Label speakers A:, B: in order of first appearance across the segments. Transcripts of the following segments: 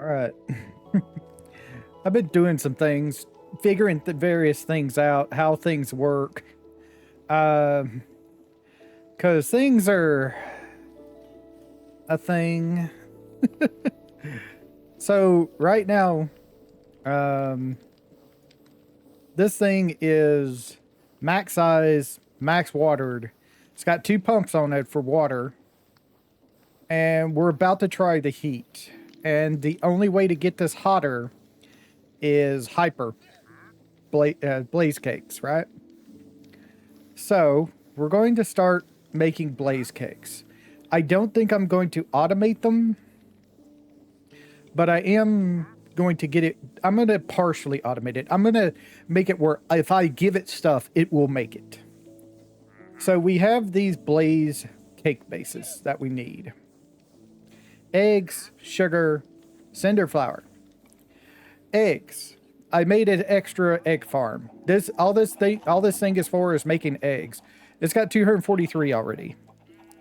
A: All right. I've been doing some things, figuring various things out, how things work. Because things are a thing. So right now, this thing is max size, max watered. It's got 2 pumps on it for water. And we're about to try the heat. And the only way to get this hotter is hyper blaze cakes, right? So we're going to start making blaze cakes. I don't think I'm going to automate them, but I am going to get it. I'm going to partially automate it. I'm going to make it where if I give it stuff, it will make it. So we have these blaze cake bases that we need. Eggs, sugar, cinder flour. Eggs. I made an extra egg farm. All this thing is for is making eggs. It's got 243 already.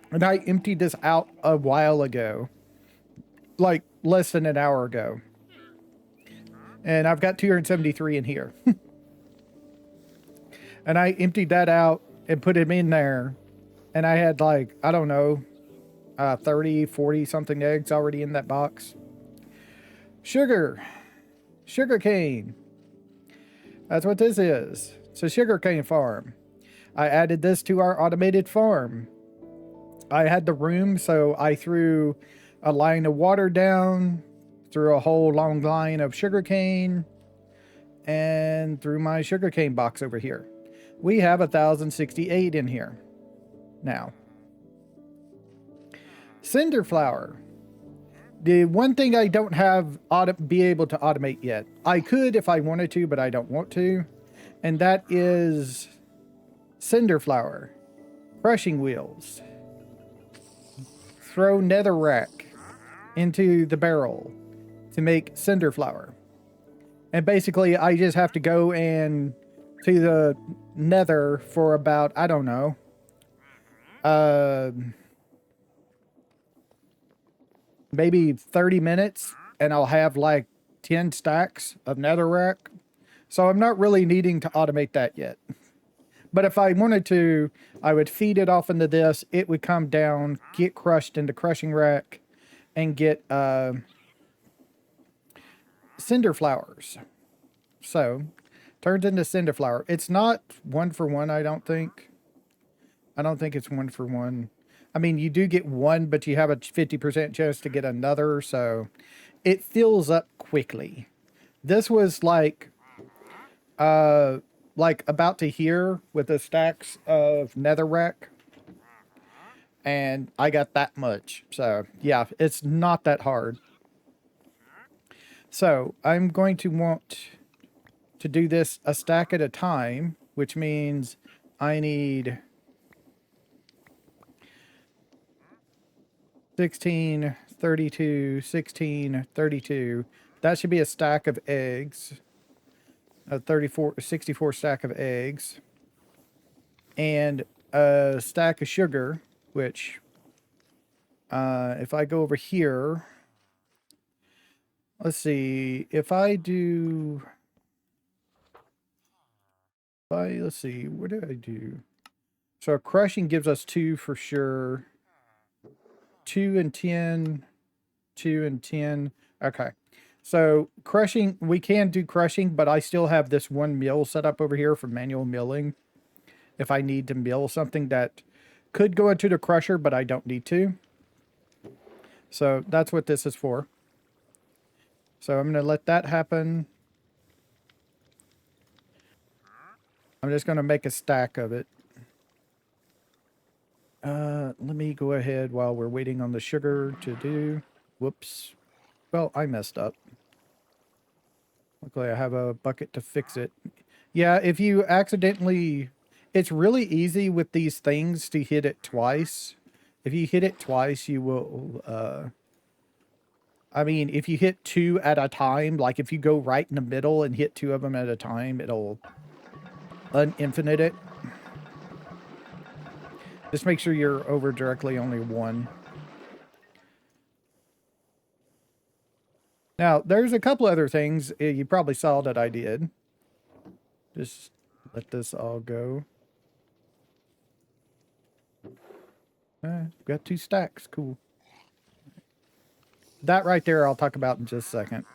A: And I emptied this out a while ago. Like less than an hour ago. And I've got 273 in here. And I emptied that out and put them in there. And I had like, I don't know, 30, 40 something eggs already in that box. Sugar. Sugar cane. That's what this is. It's a sugarcane farm. I added this to our automated farm. I had the room, so I threw a line of water down, threw a whole long line of sugarcane, and threw my sugarcane box over here. We have 1,068 in here now. Cinder flour. The one thing I don't have be able to automate yet. I could if I wanted to, but I don't want to. And that is cinder flour. Crushing wheels. Throw netherrack into the barrel to make cinder flour. And basically I just have to go and to the nether for about, I don't know, maybe 30 minutes, and I'll have like 10 stacks of netherrack. So I'm not really needing to automate that yet. But if I wanted to, I would feed it off into this. It would come down, get crushed into crushing rack, and get cinder flowers. So, turns into cinder flower. It's not 1-for-1, I don't think. I don't think it's 1-for-1. I mean, you do get one, but you have a 50% chance to get another, so it fills up quickly. This was like about to here with the stacks of netherrack, and I got that much. So yeah, it's not that hard. So I'm going to want to do this a stack at a time, which means I need 16, 32, 16, 32. That should be a stack of eggs. A 64 stack of eggs. And a stack of sugar, which, if I go over here, let's see, if I do, let's see, what did I do? So crushing gives us 2 for sure. 2 and 10, 2 and 10. Okay. So crushing, we can do crushing, but I still have this one mill set up over here for manual milling. If I need to mill something that could go into the crusher, but I don't need to. So that's what this is for. So I'm going to let that happen. I'm just going to make a stack of it. Let me go ahead while we're waiting on the sugar to do. Whoops. Well, I messed up. Luckily, I have a bucket to fix it. Yeah, if you accidentally... It's really easy with these things to hit it twice. If you hit it twice, you will... I mean, if you hit 2 at a time, like if you go right in the middle and hit 2 of them at a time, it'll uninfinite it. Just make sure you're over directly only 1. Now, there's a couple other things you probably saw that I did. Just let this all go. Got 2 stacks. Cool. That right there I'll talk about in just a second.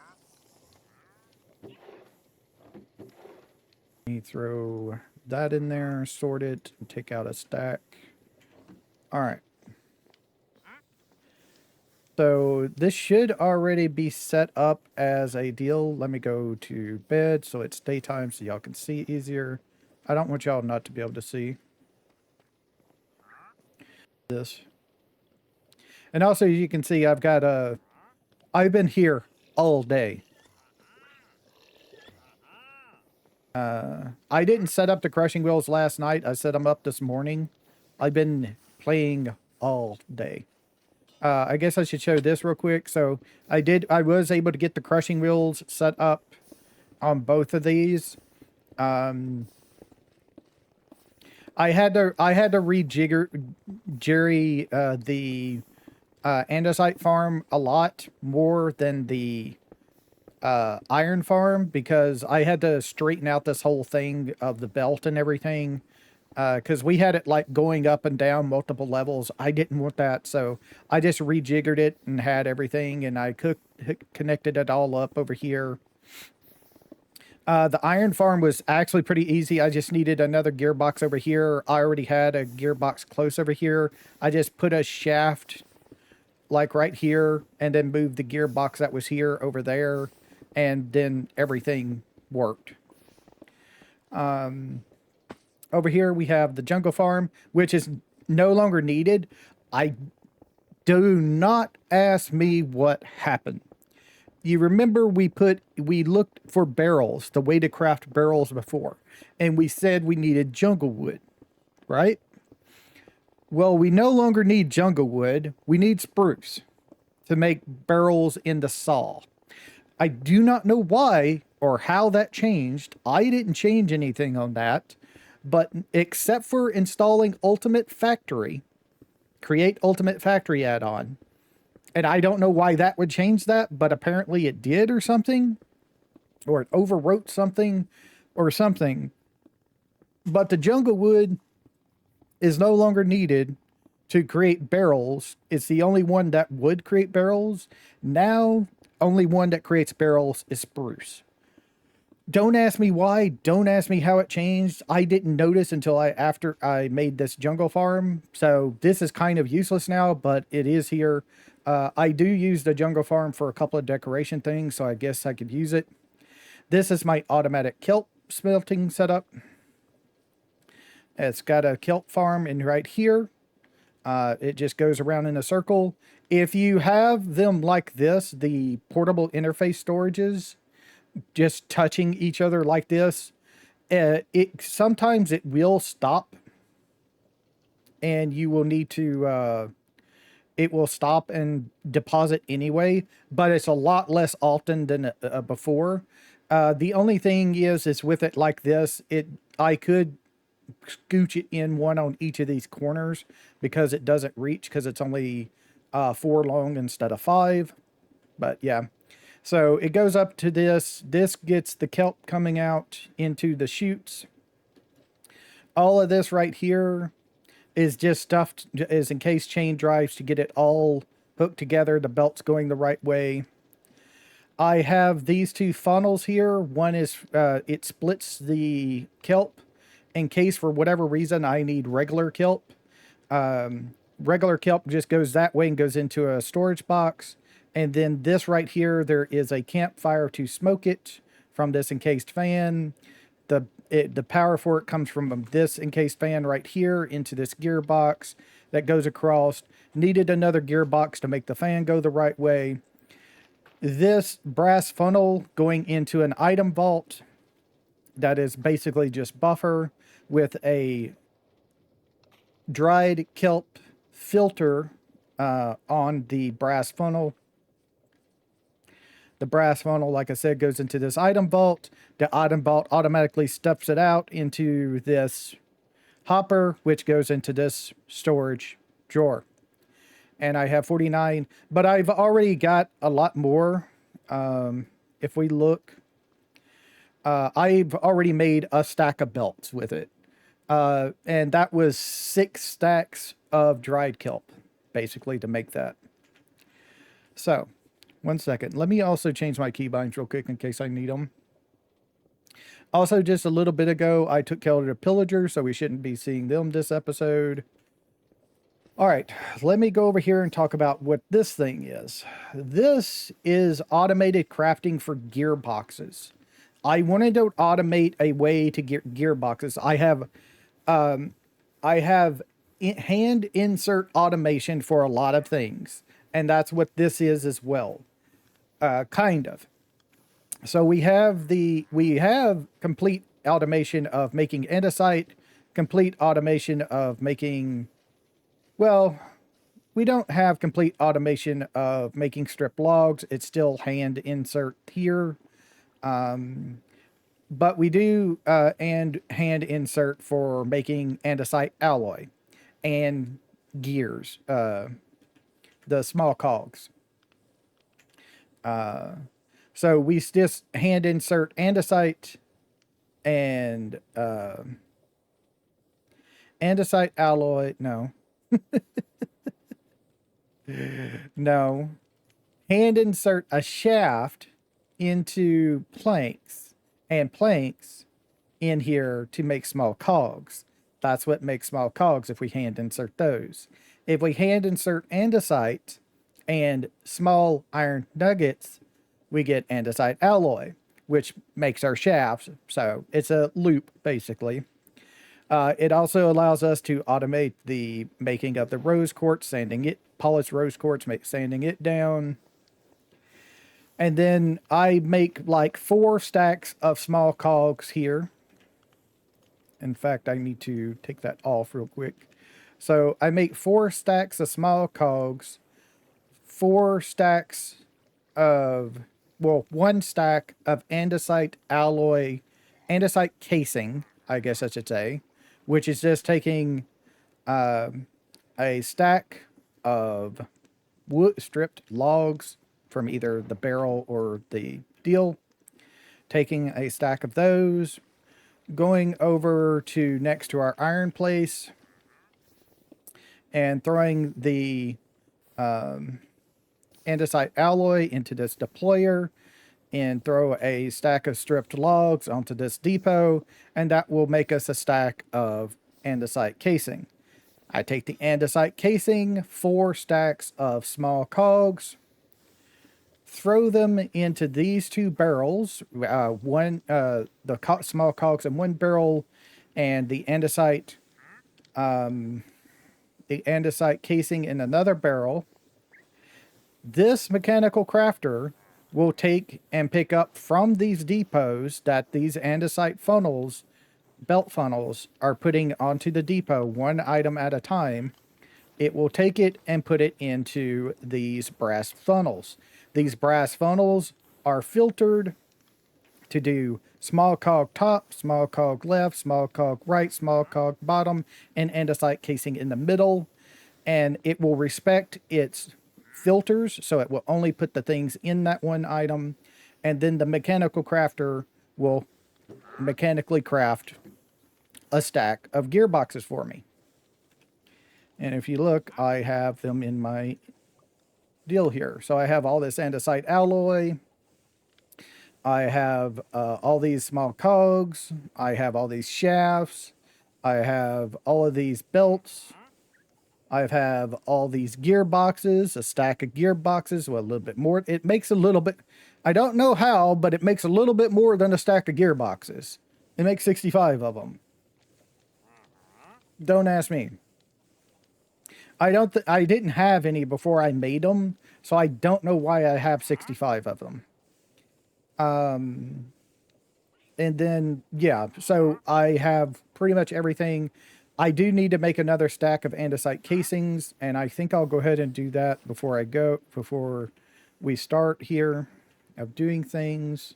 A: Let me throw that in there, sort it, and take out a stack. All right. So this should already be set up as a deal. Let me go to bed so it's daytime so y'all can see easier. I don't want y'all not to be able to see this. And also, you can see I've got I've been here all day. I didn't set up the crushing wheels last night. I set them up this morning. I've been playing all day. I guess I should show this real quick. So I was able to get the crushing wheels set up on both of these. I had to rejigger Jerry the andesite farm a lot more than the iron farm, because I had to straighten out this whole thing of the belt and everything, because we had it like going up and down multiple levels. I didn't want that, so I just rejiggered it and had everything, and I connected it all up over here. The iron farm was actually pretty easy. I just needed another gearbox over here. I already had a gearbox close over here. I just put a shaft like right here and then moved the gearbox that was here over there, and then everything worked. Over here we have the jungle farm, which is no longer needed. Do not ask me what happened. You remember we looked for barrels, the way to craft barrels before, and we said we needed jungle wood, right? Well, we no longer need jungle wood. We need spruce to make barrels in the saw. I do not know why or how that changed. I didn't change anything on that, but except for installing Ultimate Factory, Create Ultimate Factory add-on. And I don't know why that would change that, but apparently it did or something. Or it overwrote something or something. But the jungle wood is no longer needed to create barrels. It's the only one that would create barrels. Now, only one that creates barrels is spruce. Don't ask me why. Don't ask me how it changed. I didn't notice until after I made this jungle farm. So this is kind of useless now, but it is here. I do use the jungle farm for a couple of decoration things, so I guess I could use it. This is my automatic kelp smelting setup. It's got a kelp farm in right here. It just goes around in a circle. If you have them like this, the portable interface storages, just touching each other like this, sometimes it will stop, and you will need to it will stop and deposit anyway, but it's a lot less often than before. The only thing is with it like this, I could scooch it in one on each of these corners because it doesn't reach, because it's only 4 long instead of 5. But yeah, so it goes up to this. This gets the kelp coming out into the chutes. All of this right here is just stuffed as encased chain drives to get it all hooked together. The belt's going the right way. I have these 2 funnels here. One is it splits the kelp in case for whatever reason I need regular kelp. Regular kelp just goes that way and goes into a storage box. And then this right here, there is a campfire to smoke it from this encased fan. The power for it comes from this encased fan right here into this gearbox that goes across. Needed another gearbox to make the fan go the right way. This brass funnel going into an item vault that is basically just buffer with a dried kelp filter on the brass funnel. The brass funnel, like I said, goes into this item vault. The item vault automatically stuffs it out into this hopper, which goes into this storage drawer. And I have 49, but I've already got a lot more If we look, I've already made a stack of belts with it. And that was 6 stacks of dried kelp, basically, to make that. So, 1 second. Let me also change my keybinds real quick in case I need them. Also, just a little bit ago, I took care of the pillagers, so we shouldn't be seeing them this episode. All right, let me go over here and talk about what this thing is. This is automated crafting for gearboxes. I wanted to automate a way to get gearboxes. I have hand insert automation for a lot of things, and that's what this is as well. Kind of. So we have complete automation of making andesite, complete automation of making, well, we don't have complete automation of making strip logs. It's still hand insert here. But we do and hand insert for making andesite alloy and gears, the small cogs. So we just hand insert andesite and andesite alloy. No. No. Hand insert a shaft into planks and planks in here to make small cogs. That's what makes small cogs if we hand insert those. If we hand insert andesite and small iron nuggets, we get andesite alloy, which makes our shafts. So it's a loop, basically. It also allows us to automate the making of the rose quartz, sanding it, polished rose quartz, sanding it down. And then I make like 4 stacks of small cogs here. In fact, I need to take that off real quick. So I make 4 stacks of small cogs, 4 stacks of, well, 1 stack of andesite alloy, andesite casing, I guess I should say, which is just taking a stack of wood stripped logs from either the barrel or the deal, taking a stack of those, going over to next to our iron place and throwing the andesite alloy into this deployer and throw a stack of stripped logs onto this depot, and that will make us a stack of andesite casing. I take the andesite casing, 4 stacks of small cogs, throw them into these 2 barrels, small cogs in 1 barrel, and the andesite casing in another barrel. This mechanical crafter will take and pick up from these depots that these andesite funnels, belt funnels, are putting onto the depot 1 item at a time. It will take it and put it into these brass funnels. These brass funnels are filtered to do small cog top, small cog left, small cog right, small cog bottom, and andesite casing in the middle. And it will respect its filters, so it will only put the things in that 1 item. And then the mechanical crafter will mechanically craft a stack of gearboxes for me. And if you look, I have them in my deal here. So I have all this andesite alloy. I have all these small cogs. I have all these shafts. I have all of these belts. I have all these gearboxes, a stack of gearboxes, well, a little bit more. It makes a little bit, I don't know how, but it makes a little bit more than a stack of gearboxes. It makes 65 of them. Don't ask me. I didn't have any before I made them, so I don't know why I have 65 of them. And then, yeah, so I have pretty much everything. I do need to make another stack of andesite casings, and I think I'll go ahead and do that before we start here of doing things.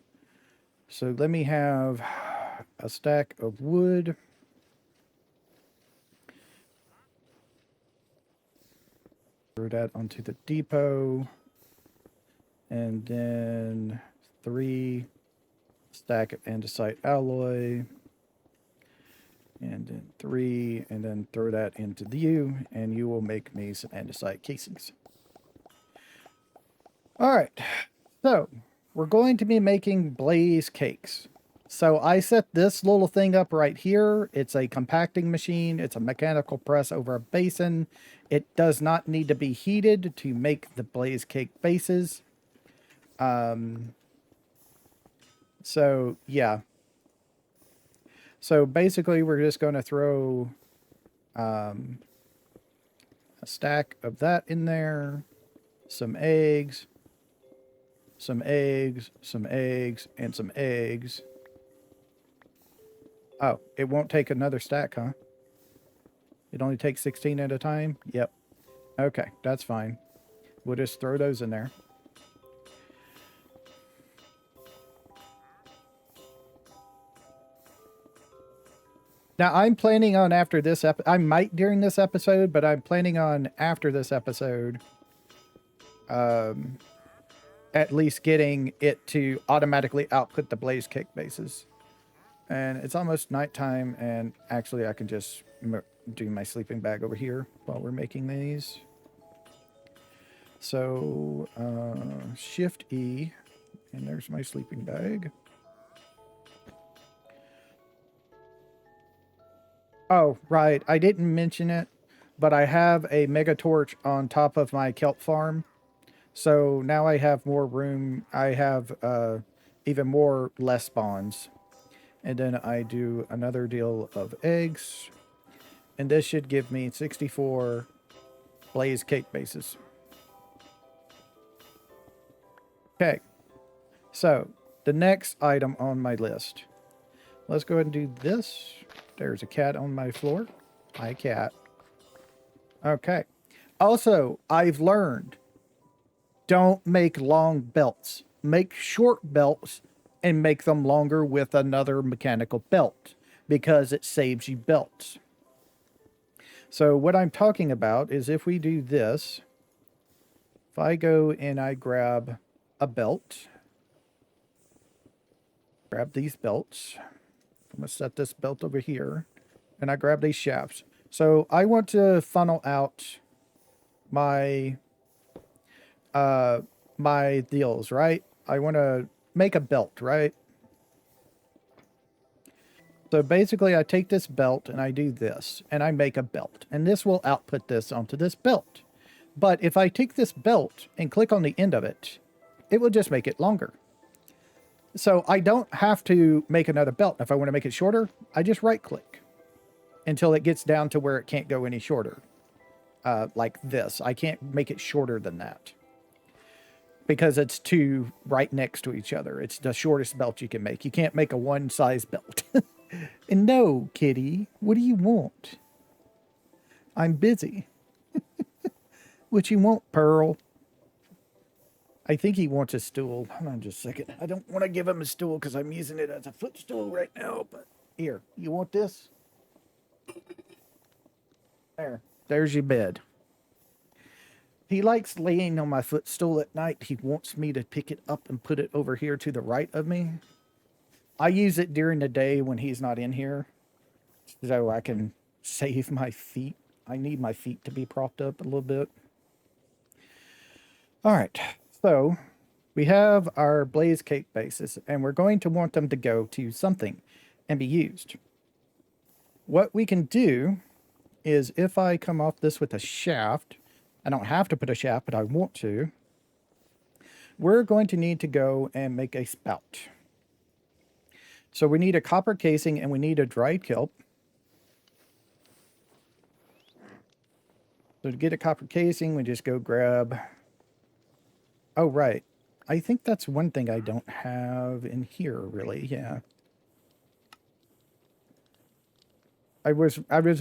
A: So let me have a stack of wood. Throw that onto the depot. And then 3 stack of andesite alloy. And then 3, and then throw that into you, and you will make me some andesite casings. All right, so we're going to be making blaze cakes. So I set this little thing up right here. It's a compacting machine. It's a mechanical press over a basin. It does not need to be heated to make the blaze cake bases. So yeah. So basically we're just going to throw a stack of that in there, some eggs, some eggs, some eggs, and some eggs. Oh, it won't take another stack, huh? It only takes 16 at a time? Yep. Okay, that's fine. We'll just throw those in there. Now, I'm planning on after this I might during this episode, but I'm planning on after this episode, at least getting it to automatically output the blaze cake bases. And it's almost nighttime, and actually I can just do my sleeping bag over here while we're making these. So, Shift E, and there's my sleeping bag. Oh, right. I didn't mention it, but I have a mega torch on top of my kelp farm. So now I have more room. I have even more less spawns. And then I do another deal of eggs. And this should give me 64 blaze cake bases. Okay. So the next item on my list. Let's go ahead and do this. There's a cat on my floor. Hi, cat. Okay. Also, I've learned, don't make long belts. Make short belts and make them longer with another mechanical belt, because it saves you belts. So what I'm talking about is if we do this, if I go and I grab a belt, grab these belts, I'm going to set this belt over here, and I grab these shafts. So I want to funnel out my my deals, right? I want to make a belt, right? So basically I take this belt and I do this, and I make a belt, and this will output this onto this belt. But if I take this belt and click on the end of it, it will just make it longer. So I don't have to make another belt. If I want to make it shorter, I just right click until it gets down to where it can't go any shorter. Like this. I can't make it shorter than that, because it's two right next to each other. It's the shortest belt you can make. You can't make a one size belt. And no, kitty, what do you want? I'm busy. What you want, Pearl? I think he wants a stool. Hold on just a second. I don't want to give him a stool because I'm using it as a footstool right now. But here, you want this? There. There's your bed. He likes laying on my footstool at night. He wants me to pick it up and put it over here to the right of me. I use it during the day when he's not in here, so I can save my feet. I need my feet to be propped up a little bit. All right, so we have our blaze cake bases, and we're going to want them to go to something and be used. What we can do is, if I come off this with a shaft, I don't have to put a shaft, but I want to. We're going to need to go and make a spout. So we need a copper casing and we need a dried kelp. So to get a copper casing, we just go grab... Oh, right. I think that's one thing I don't have in here, really. Yeah. I was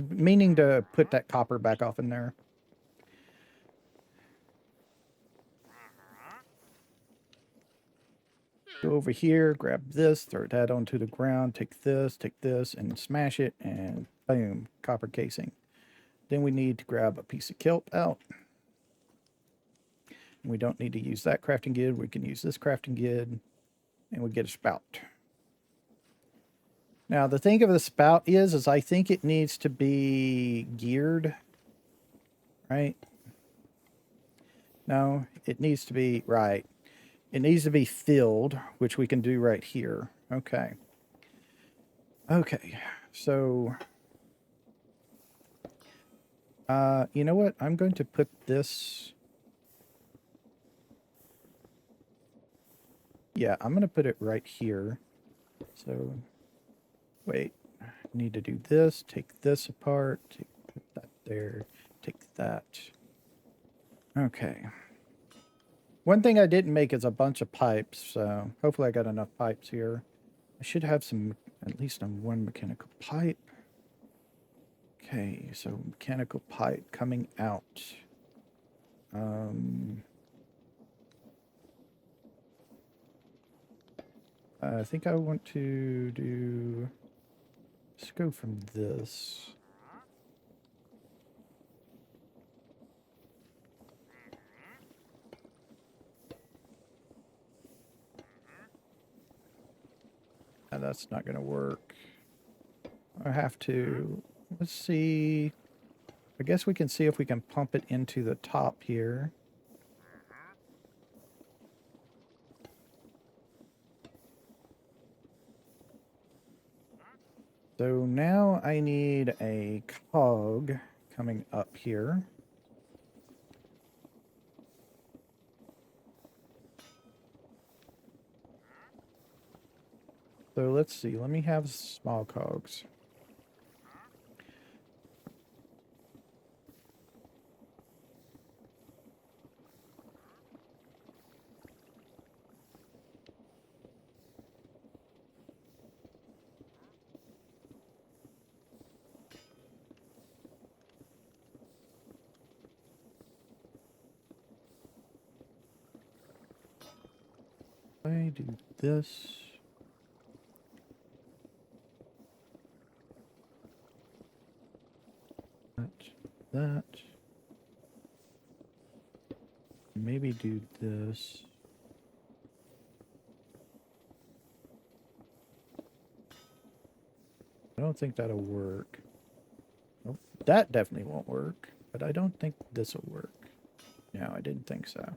A: meaning to put that copper back off in there. Go over here, grab this, throw that onto the ground, take this, and smash it, and boom, copper casing. Then we need to grab a piece of kelp out. We don't need to use that crafting guide. We can use this crafting guide, and we get a spout. Now, the thing of the spout is I think it needs to be geared, right? No, it needs to be, right. It needs to be filled, which we can do right here. Okay. Okay, so, you know what? I'm going to put this, yeah, I'm going to put it right here. So, wait, I need to do this, take this apart, put that there, take that. Okay. One thing I didn't make is a bunch of pipes, so hopefully I got enough pipes here. I should have some, at least on one mechanical pipe. Okay, so mechanical pipe coming out. I think I want to do, let's go from this. And that's not going to work. I have to, let's see. I guess we can see if we can pump it into the top here. So now I need a cog coming up here. So let's see, let me have small cogs. I do this. That. Maybe do this. I don't think that'll work. Nope. That definitely won't work, but I don't think this will work. No, I didn't think so.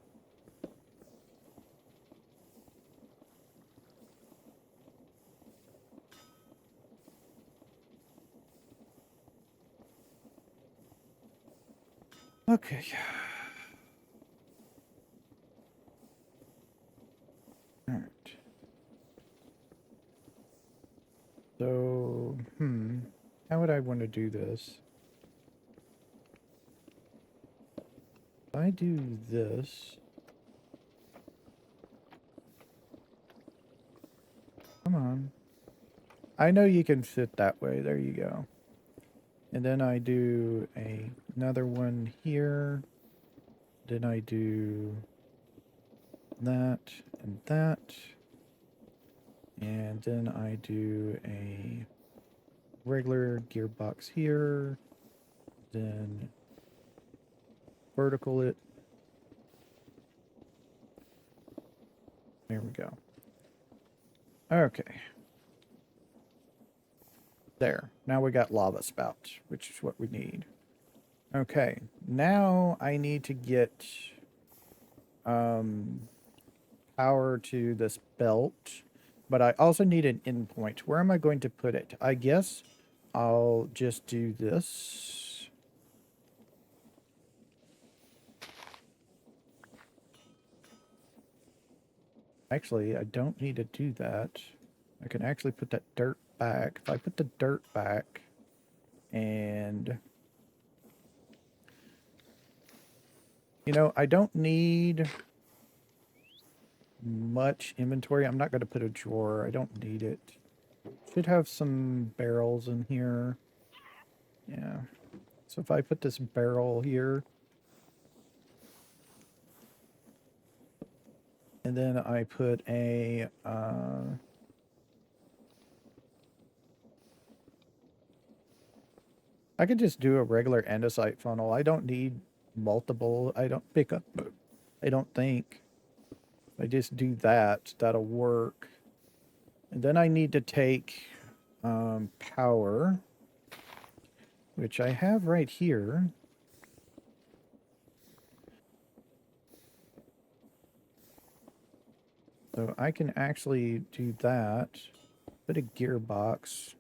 A: Okay. All right. So, how would I want to do this? If I do this. Come on. I know you can fit that way. There you go. And then I do another one here. Then I do that and that. And then I do a regular gearbox here. Then vertical it. There we go. Okay. There. Now we got lava spouts, which is what we need. Okay. Now I need to get power to this belt, but I also need an endpoint. Where am I going to put it? I guess I'll just do this. Actually, I don't need to do that. I can actually put that dirt back. If I put the dirt back and, you know, I don't need much inventory. I'm not going to put a drawer. I don't need it. Should have some barrels in here. Yeah. So if I put this barrel here, and then I put a I could just do a regular andesite funnel. I don't need multiple. I don't pick up I don't think. I just do that. That'll work. And then I need to take power, which I have right here. So I can actually do that. Put a gearbox.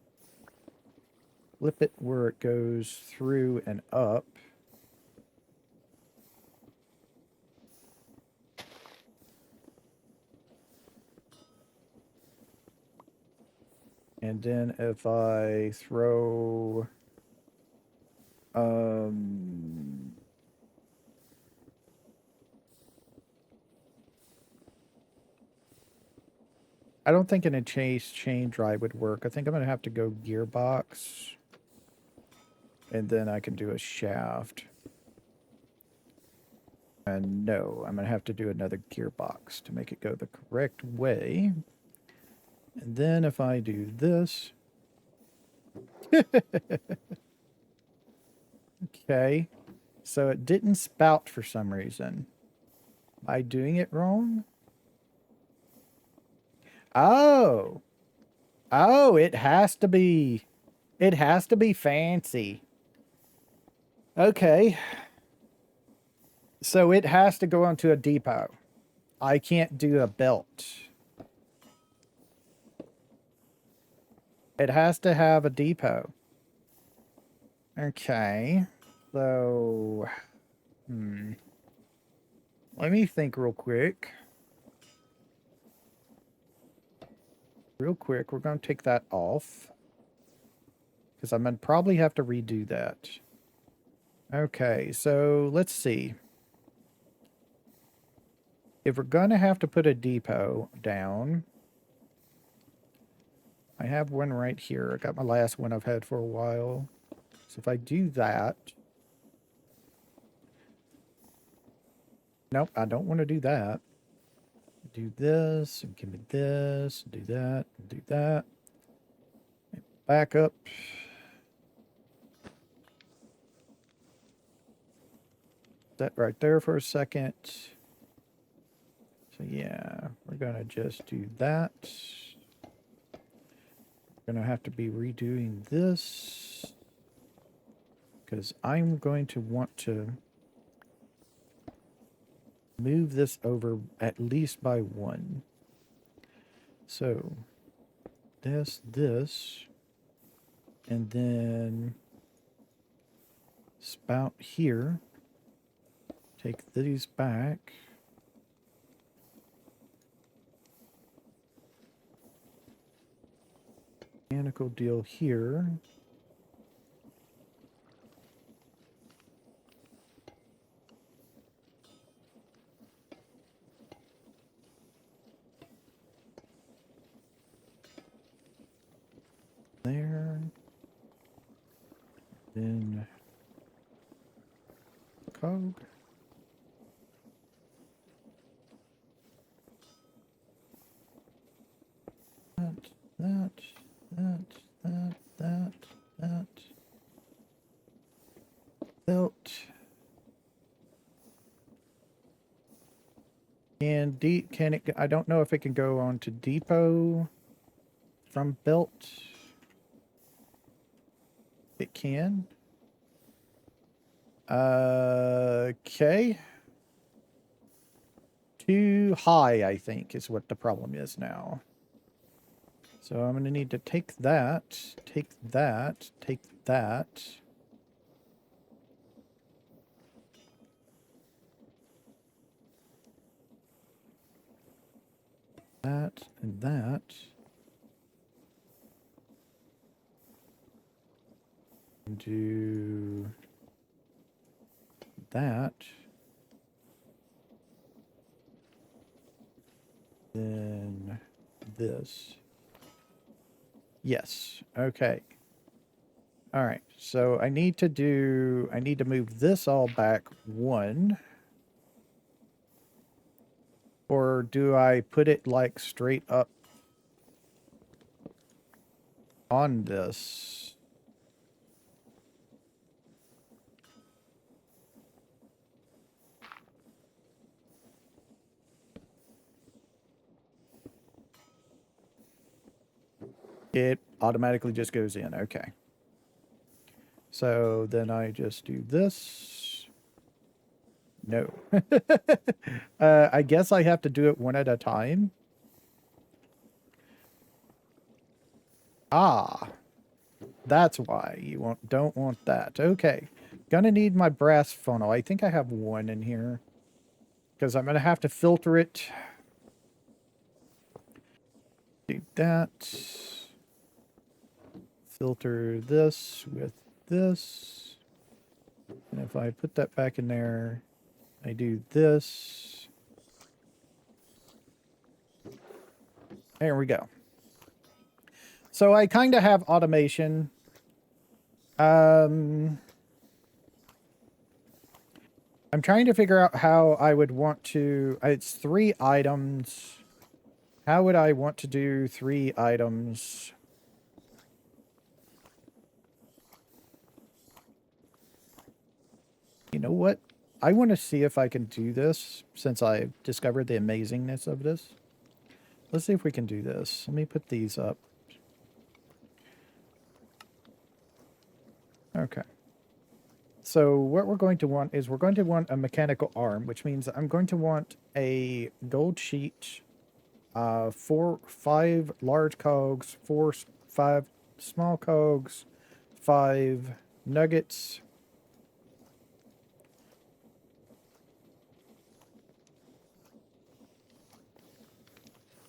A: Flip it where it goes through and up. And then if I throw I don't think an enchased chain drive would work. I think I'm going to have to go gearbox. And then I can do a shaft. And no, I'm going to have to do another gearbox to make it go the correct way. And then if I do this... Okay. So it didn't spout for some reason. Am I doing it wrong? Oh. Oh, it has to be fancy. Okay. So it has to go onto a depot. I can't do a belt. It has to have a depot. Okay. So, let me think real quick. We're going to take that off. Because I'm going to probably have to redo that. Okay, so let's see. If we're going to have to put a depot down... I have one right here. I got my last one I've had for a while. So if I do that... Nope, I don't want to do that. Do this, and give me this, do that, and do that. Back up. That right there for a second. So yeah, we're going to just do that. We're going to have to be redoing this. Because I'm going to want to move this over at least by one. So, this, and then spout here. Take these back. Mechanical deal here. There. Then cog. That. Belt. And can it, I don't know if it can go on to depot from belt. It can. Okay. Too high, I think, is what the problem is now. So I'm going to need to take that, take that, take that. That and that. And do that. Then this. Yes. Okay. All right. So I need to move this all back one. Or do I put it like straight up on this? It automatically just goes in. Okay. So then I just do this. No. I guess I have to do it one at a time. Ah, that's why you don't want that. Okay. Gonna need my brass funnel. I think I have one in here. Because I'm gonna have to filter it. Do that. Filter this with this. And if I put that back in there, I do this. There we go. So I kind of have automation. I'm trying to figure out how I would want to... It's 3 items. How would I want to do 3 items? You know what? I want to see if I can do this since I've discovered the amazingness of this. Let's see if we can do this. Let me put these up. Okay. So what we're going to want is we're going to want a mechanical arm, which means I'm going to want a gold sheet, 5 large cogs, 5 small cogs, 5 nuggets.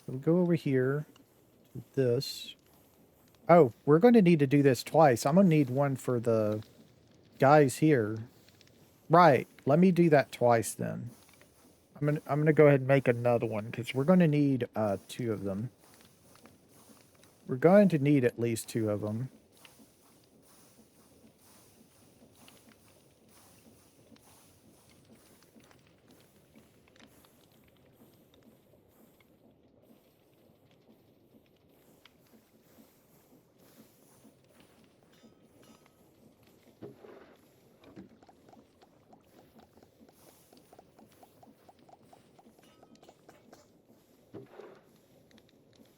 A: We'll go over here to this. Oh, we're going to need to do this twice. I'm going to need one for the guys here. Right. Let me do that twice then. I'm gonna go ahead and make another one because we're going to need 2 of them. We're going to need at least 2 of them.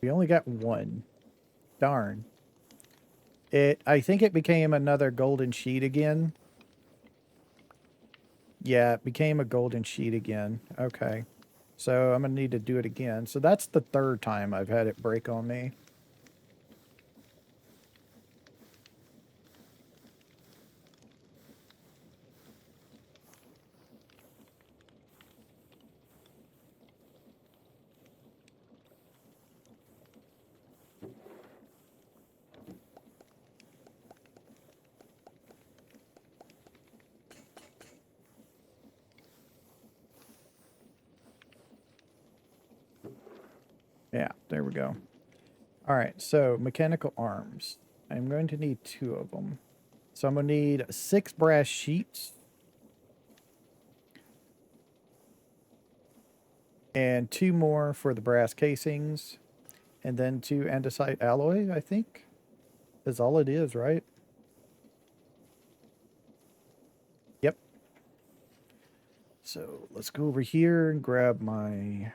A: We only got 1. Darn. I think it became another golden sheet again. Yeah, it became a golden sheet again. Okay. So I'm going to need to do it again. So that's the 3rd time I've had it break on me. Yeah, there we go. All right, so mechanical arms. I'm going to need 2 of them. So I'm going to need 6 brass sheets. And 2 more for the brass casings. And then 2 andesite alloy, I think. Is all it is, right? Yep. So let's go over here and grab my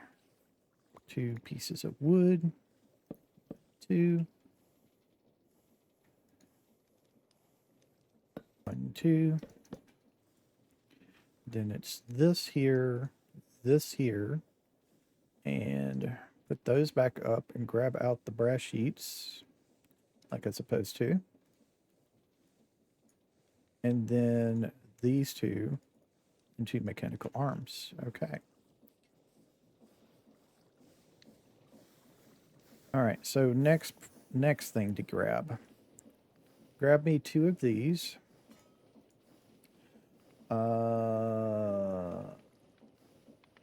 A: 2 pieces of wood. 2. 1, 2. Then it's this here, and put those back up and grab out the brass sheets like I'm supposed to. And then these 2 and 2 mechanical arms. Okay. All right, so next thing to grab. Grab me 2 of these.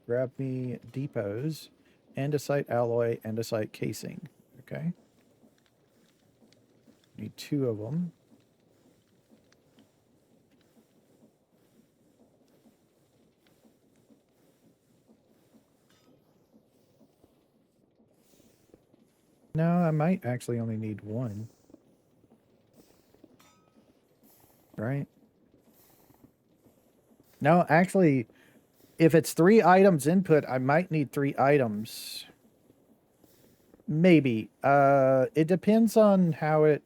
A: Grab me depots, andesite alloy, andesite casing. Okay. Need 2 of them. No, I might actually only need 1. Right? No, actually, if it's 3 items input, I might need 3 items. Maybe. It depends on how it...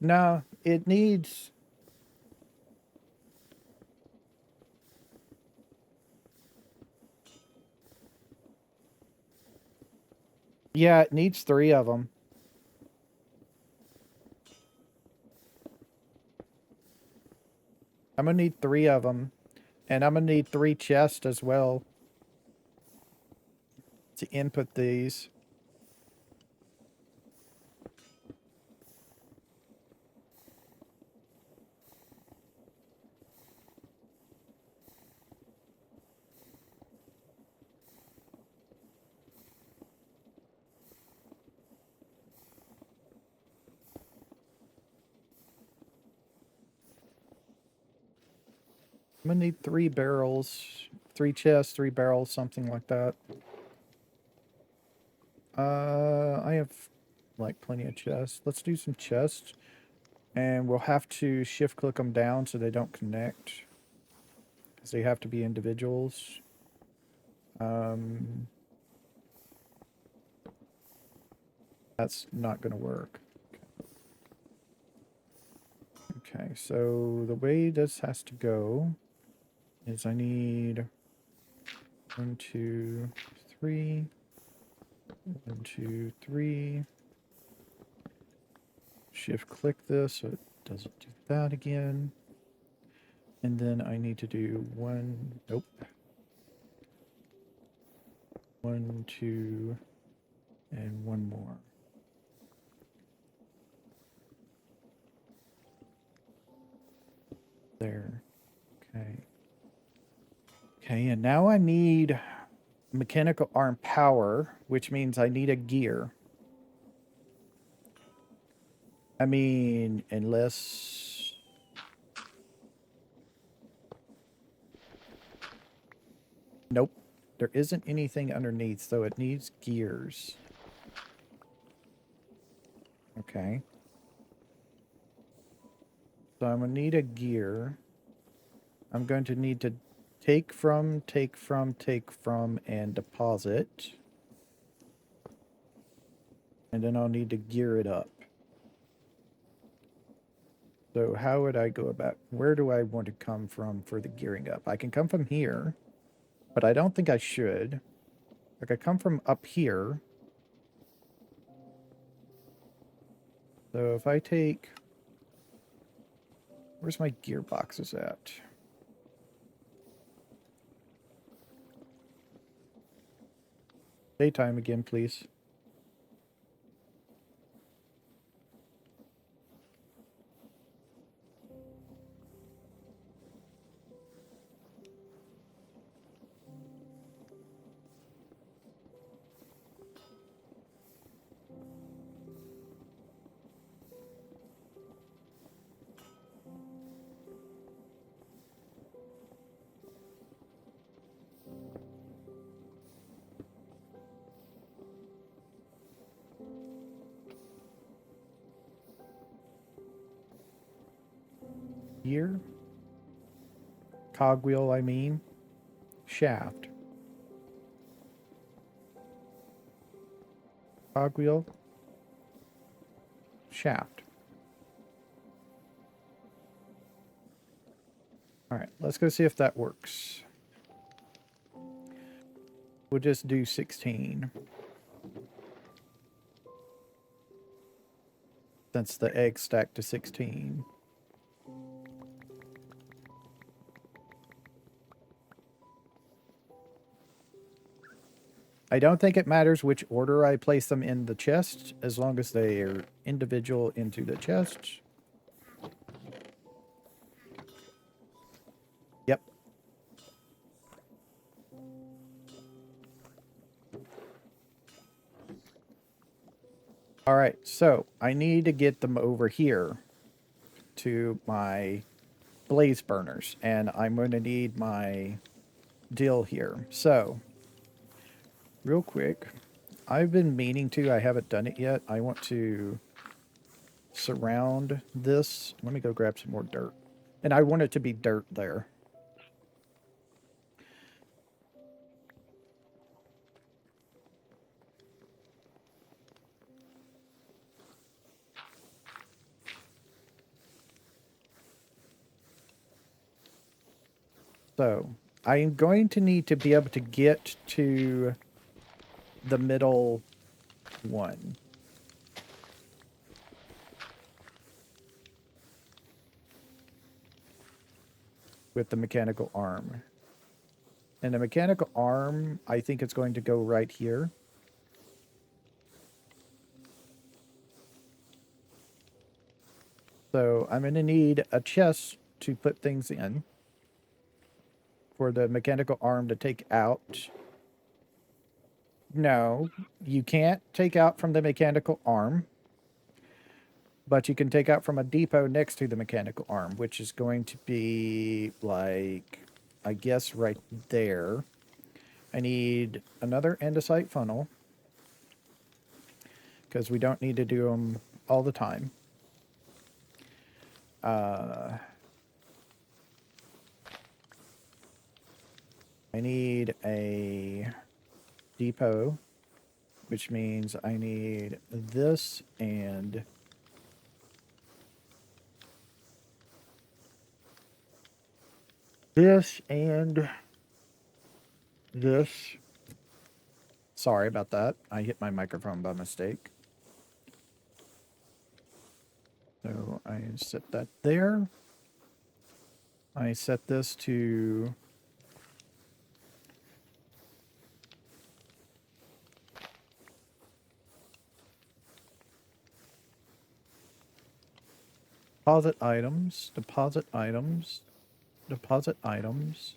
A: No, it needs... Yeah, it needs 3 of them. I'm going to need 3 of them. And I'm going to need 3 chests as well to input these. I'm going to need 3 barrels, 3 chests, 3 barrels, something like that. I have like plenty of chests. Let's do some chests. And we'll have to shift click them down so they don't connect. Because they have to be individuals. That's not going to work. Okay, so the way this has to go is I need 1, 2, 3. 1, 2, 3. Shift click this so it doesn't do that again. And then I need to do 1, nope. 1, 2, and 1 more. There. Okay. Okay, and now I need mechanical arm power, which means I need a gear. I mean, unless... Nope. There isn't anything underneath, so it needs gears. Okay. So I'm going to need a gear. I'm going to need to take from, and deposit. And then I'll need to gear it up. So how would I go about... Where do I want to come from for the gearing up? I can come from here, but I don't think I should. Like, I come from up here. So if I take... Where's my gearboxes at? Daytime again, please. Gear? Cogwheel, I mean. Shaft. Cogwheel. Shaft. Alright, let's go see if that works. We'll just do 16. Since the egg stacked to 16. I don't think it matters which order I place them in the chest, as long as they are individual into the chest. Yep. Alright, so I need to get them over here to my blaze burners, and I'm going to need my deal here. So, real quick, I've been meaning to, I haven't done it yet. I want to surround this. Let me go grab some more dirt. And I want it to be dirt there. So I am going to need to be able to get to the middle one. With the mechanical arm. And the mechanical arm, I think it's going to go right here. So I'm going to need a chest to put things in for the mechanical arm to take out. No, you can't take out from the mechanical arm, but you can take out from a depot next to the mechanical arm, which is going to be like, I guess right there. I need another andesite funnel because we don't need to do them all the time. I need a depot, which means I need this and this and this. Sorry about that. I hit my microphone by mistake. So I set that there. I set this to deposit items, deposit items, deposit items,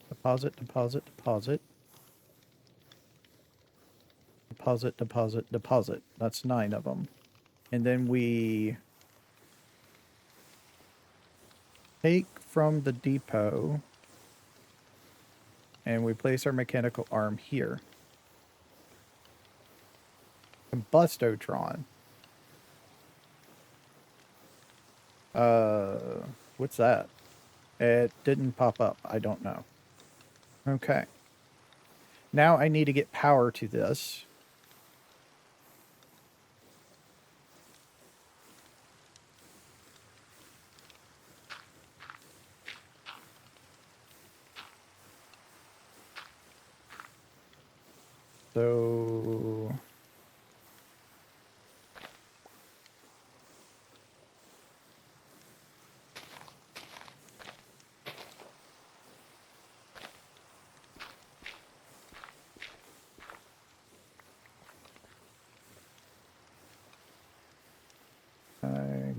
A: deposit, deposit, deposit, deposit, deposit, deposit. That's 9 of them. And then we take from the depot and we place our mechanical arm here. Combustotron. What's that? It didn't pop up. I don't know. Okay. Now I need to get power to this. So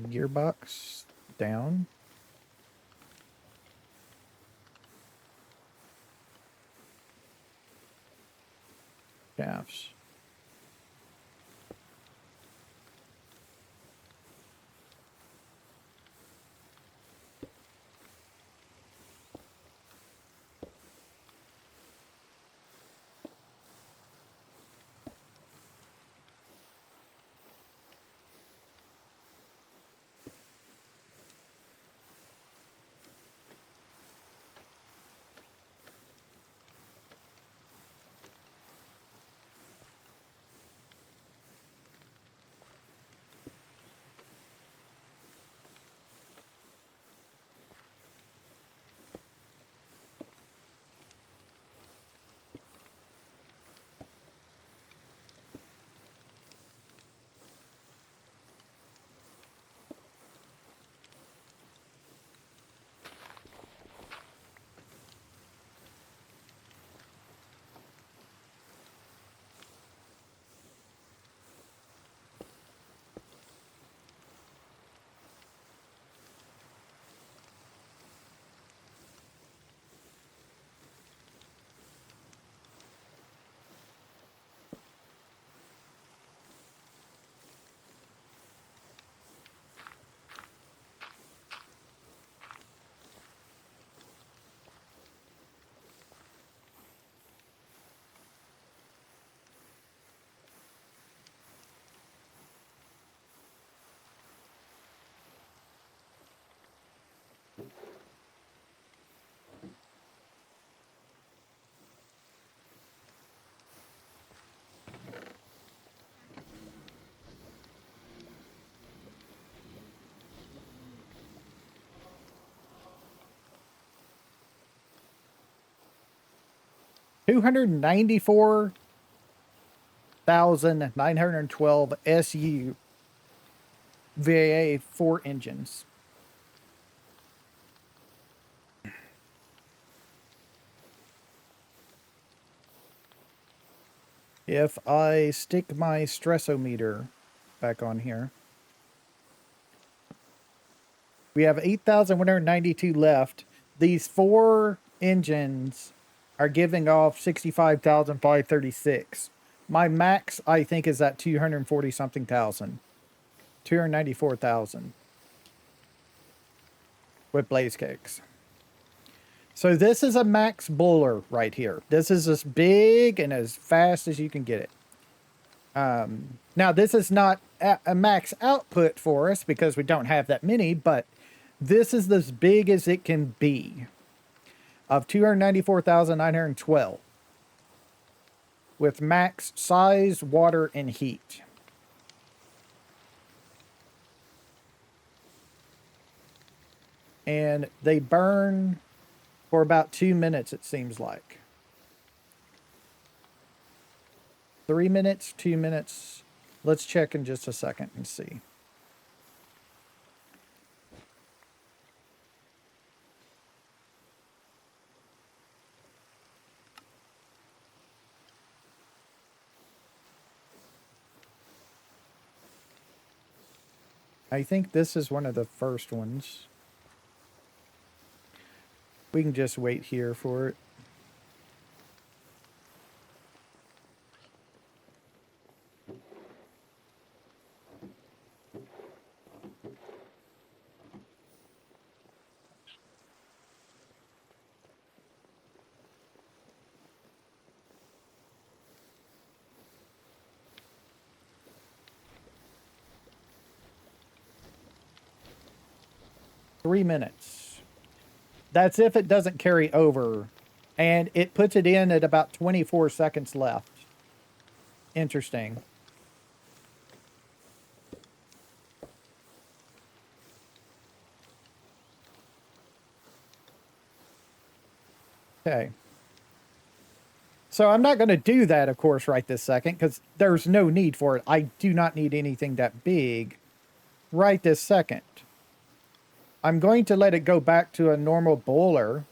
A: gearbox down. Shafts. 294,912 SU VAA 4 engines. If I stick my stressometer back on here, we have 8,192 left. These 4 engines are giving off 65,536. My max, I think, is at 240 something thousand. 294,000 with blaze cakes. So this is a max bowler right here. This is as big and as fast as you can get it. Now, this is not a max output for us because we don't have that many, but this is as big as it can be of 294,912 with max size, water, and heat. And they burn for about 2 minutes, it seems like. 3 minutes, 2 minutes. Let's check in just a second and see. I think this is one of the first ones. We can just wait here for it. Three minutes. That's if it doesn't carry over. And it puts it in at about 24 seconds left. Interesting. Okay. So I'm not going to do that, of course, right this second, because there's no need for it. I do not need anything that big right this second. I'm going to let it go back to a normal bowler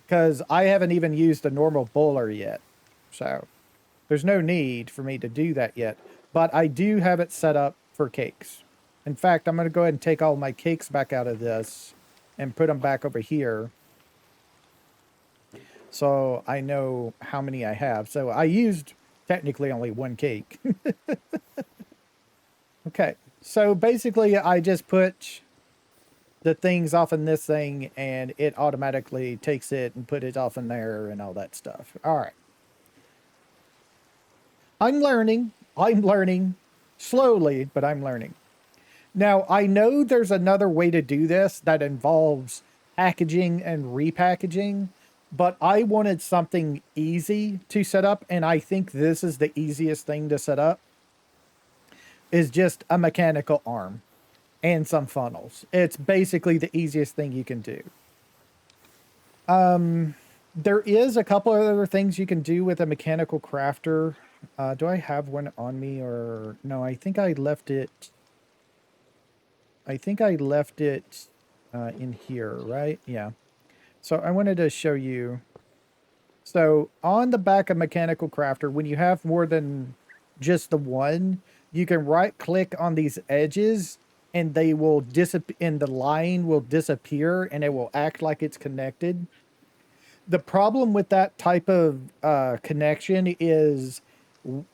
A: because I haven't even used a normal bowler yet. So there's no need for me to do that yet. But I do have it set up for cakes. In fact, I'm going to go ahead and take all my cakes back out of this and put them back over here. So I know how many I have. So I used technically only one cake. Okay. So basically I just put the things off in this thing and it automatically takes it and put it off in there and all that stuff. All right. I'm learning slowly, but I'm learning. Now, I know there's another way to do this that involves packaging and repackaging, but I wanted something easy to set up, and I think this is the easiest thing to set up, is just a mechanical arm and some funnels. It's basically the easiest thing you can do. There is a couple of other things you can do with a mechanical crafter. Do I have one on me or no? I think I left it. In here, right? Yeah. So I wanted to show you. So on the back of Mechanical Crafter, when you have more than just the one, you can right click on these edges and they will disappear, and the line will disappear and it will act like it's connected. The problem with that type of connection is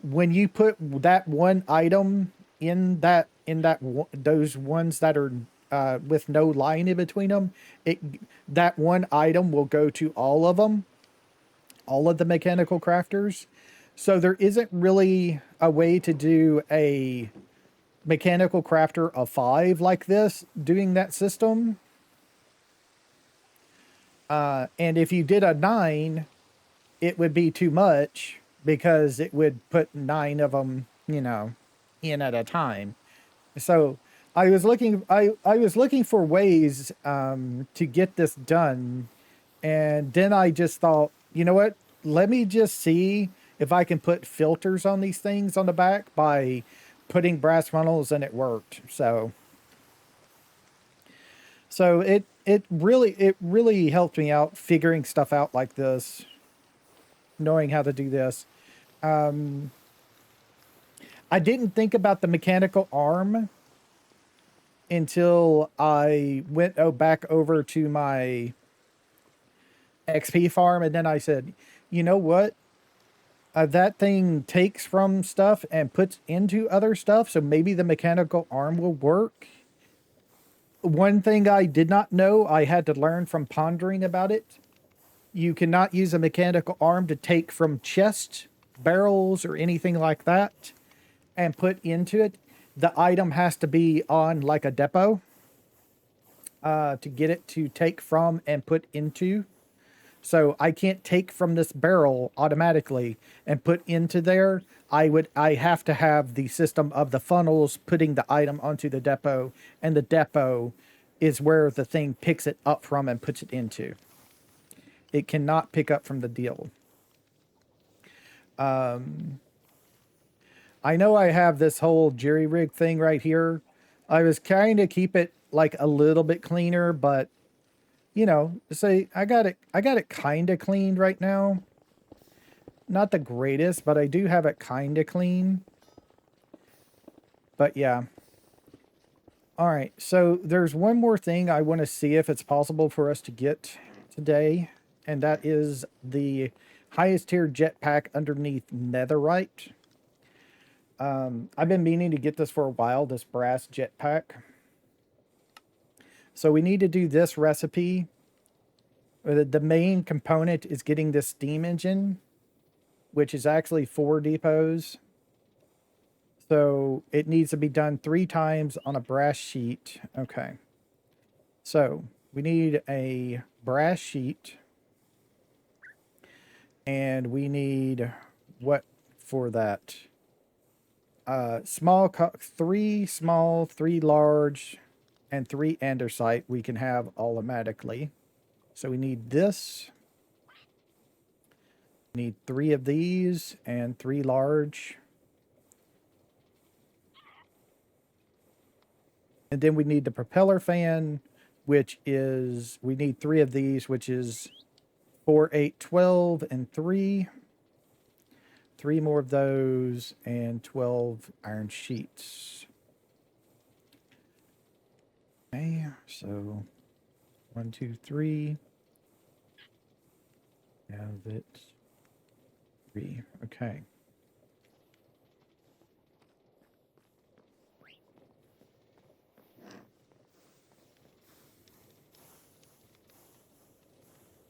A: when you put that one item in those ones that are with no line in between them, that one item will go to all of them, all of the mechanical crafters. So there isn't really a way to do a mechanical crafter of 5 like this, doing that system. And if you did a 9, it would be too much because it would put 9 of them, in at a time. So I was looking for ways to get this done, and then I just thought, you know what? let me just see if I can put filters on these things on the back by putting brass funnels, and it worked. So it really helped me out figuring stuff out like this, knowing how to do this. I didn't think about the mechanical arm until I went back over to my XP farm, and then I said, you know what? That thing takes from stuff and puts into other stuff, so maybe the mechanical arm will work. One thing I did not know, I had to learn from pondering about it. You cannot use a mechanical arm to take from chests, barrels, or anything like that and put into it. The item has to be on like a depot to get it to take from and put into. So I can't take from this barrel automatically and put into there. I have to have the system of the funnels putting the item onto the depot, and the depot is where the thing picks it up from and puts it into. It cannot pick up from the deal. I know I have this whole jerry rig thing right here. I was trying to keep it like a little bit cleaner, but you know, say I got it kind of cleaned right now. Not the greatest, but I do have it kind of clean. But yeah. All right, so there's one more thing I want to see if it's possible for us to get today, and that is the highest tier jetpack underneath netherite. I've been meaning to get this for a while, this brass jetpack. So we need to do this recipe. The main component is getting this steam engine, which is actually 4 depots. So it needs to be done 3 times on a brass sheet. Okay. So we need a brass sheet. And we need what for that? 3 small, 3 large, and 3 andesite we can have automatically. So we need this. We need 3 of these and 3 large. And then we need the propeller fan, which is, we need 3 of these, which is 4, 8, 12, and 3. 3 more of those and 12 iron sheets. Okay, so 1, 2, 3. Have it 3. Okay.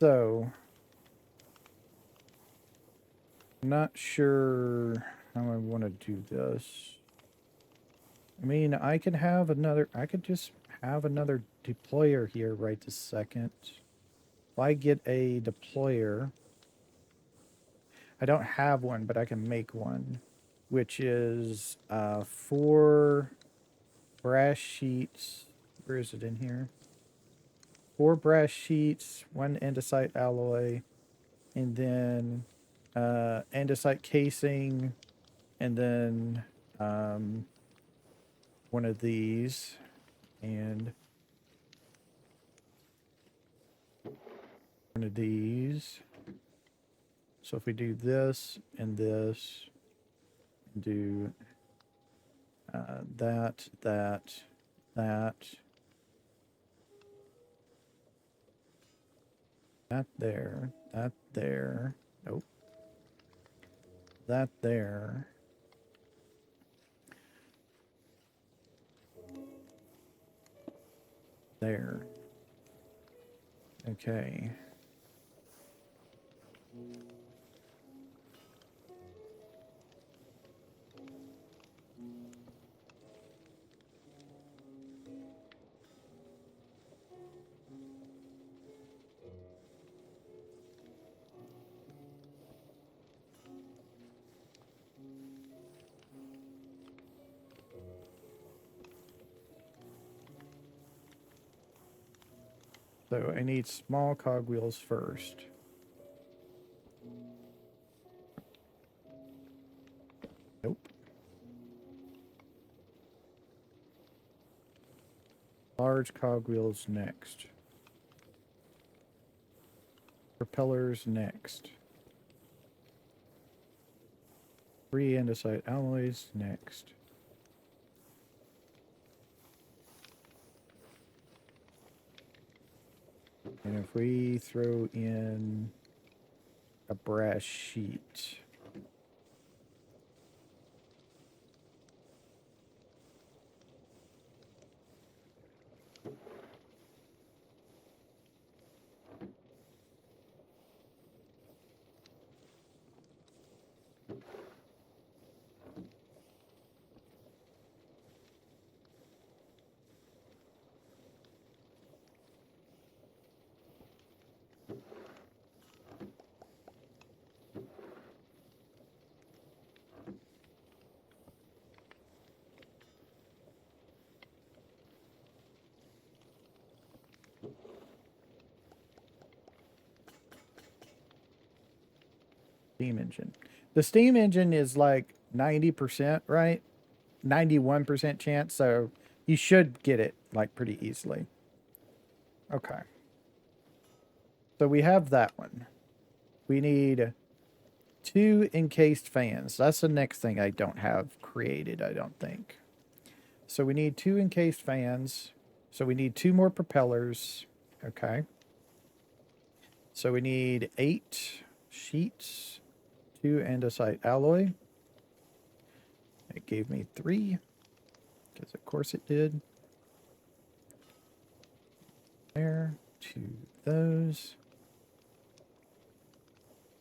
A: So, I'm not sure how I want to do this. I mean, I could just have another deployer here right this second. If I get a deployer, I don't have one, but I can make one, which is 4 brass sheets. Where is it in here? 4 brass sheets, 1 andesite alloy, and then andesite casing, and then one of these, and one of these. So if we do this and this, do that, that, there, that there, nope, that there, there. Okay. So I need small cogwheels first. Large cogwheels next. Propellers next. 3 andesite alloys next. And if we throw in a brass sheet. Steam engine. The steam engine is like 90%, right? 91% chance, so you should get it like pretty easily. Okay. So we have that one. We need 2 encased fans. That's the next thing I don't have created, I don't think. So we need 2 encased fans. So we need 2 more propellers. Okay. So we need 8 sheets, 2 andesite alloy. It gave me 3, because of course it did. There, 2 those.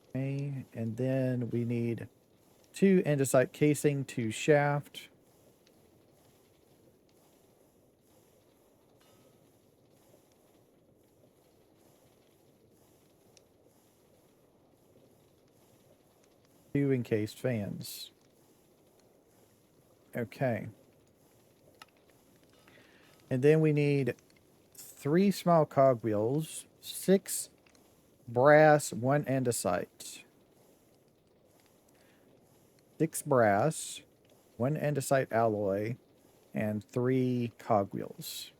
A: Okay, and then we need 2 andesite casing, 2 shaft. Two encased fans. Okay. And then we need 3 small cogwheels, 6 brass, 1 andesite. 6 brass, 1 andesite alloy, and 3 cogwheels.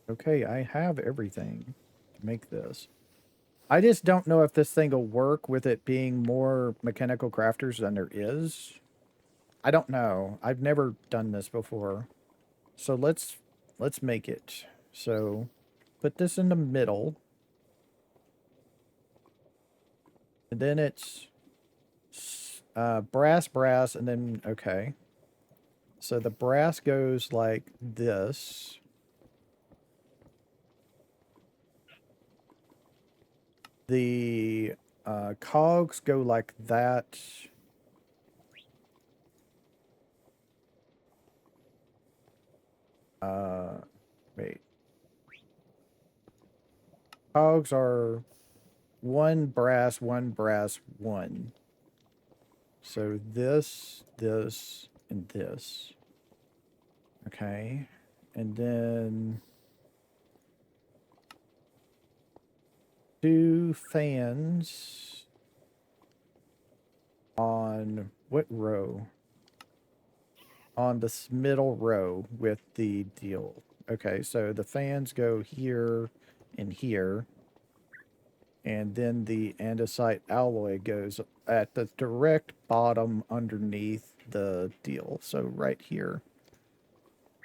A: Okay, I have everything to make this. I just don't know if this thing will work with it being more mechanical crafters than there is. I don't know. I've never done this before. So let's make it. So put this in the middle. And then it's brass, brass, and then, okay. So the brass goes like this. The cogs go like that. Wait. Cogs are 1 brass, 1 brass, 1. So this, this, and this. Okay. And then 2 fans on what row? On this middle row with the deal. Okay, so the fans go here and here. And then the andesite alloy goes at the direct bottom underneath the deal. So right here.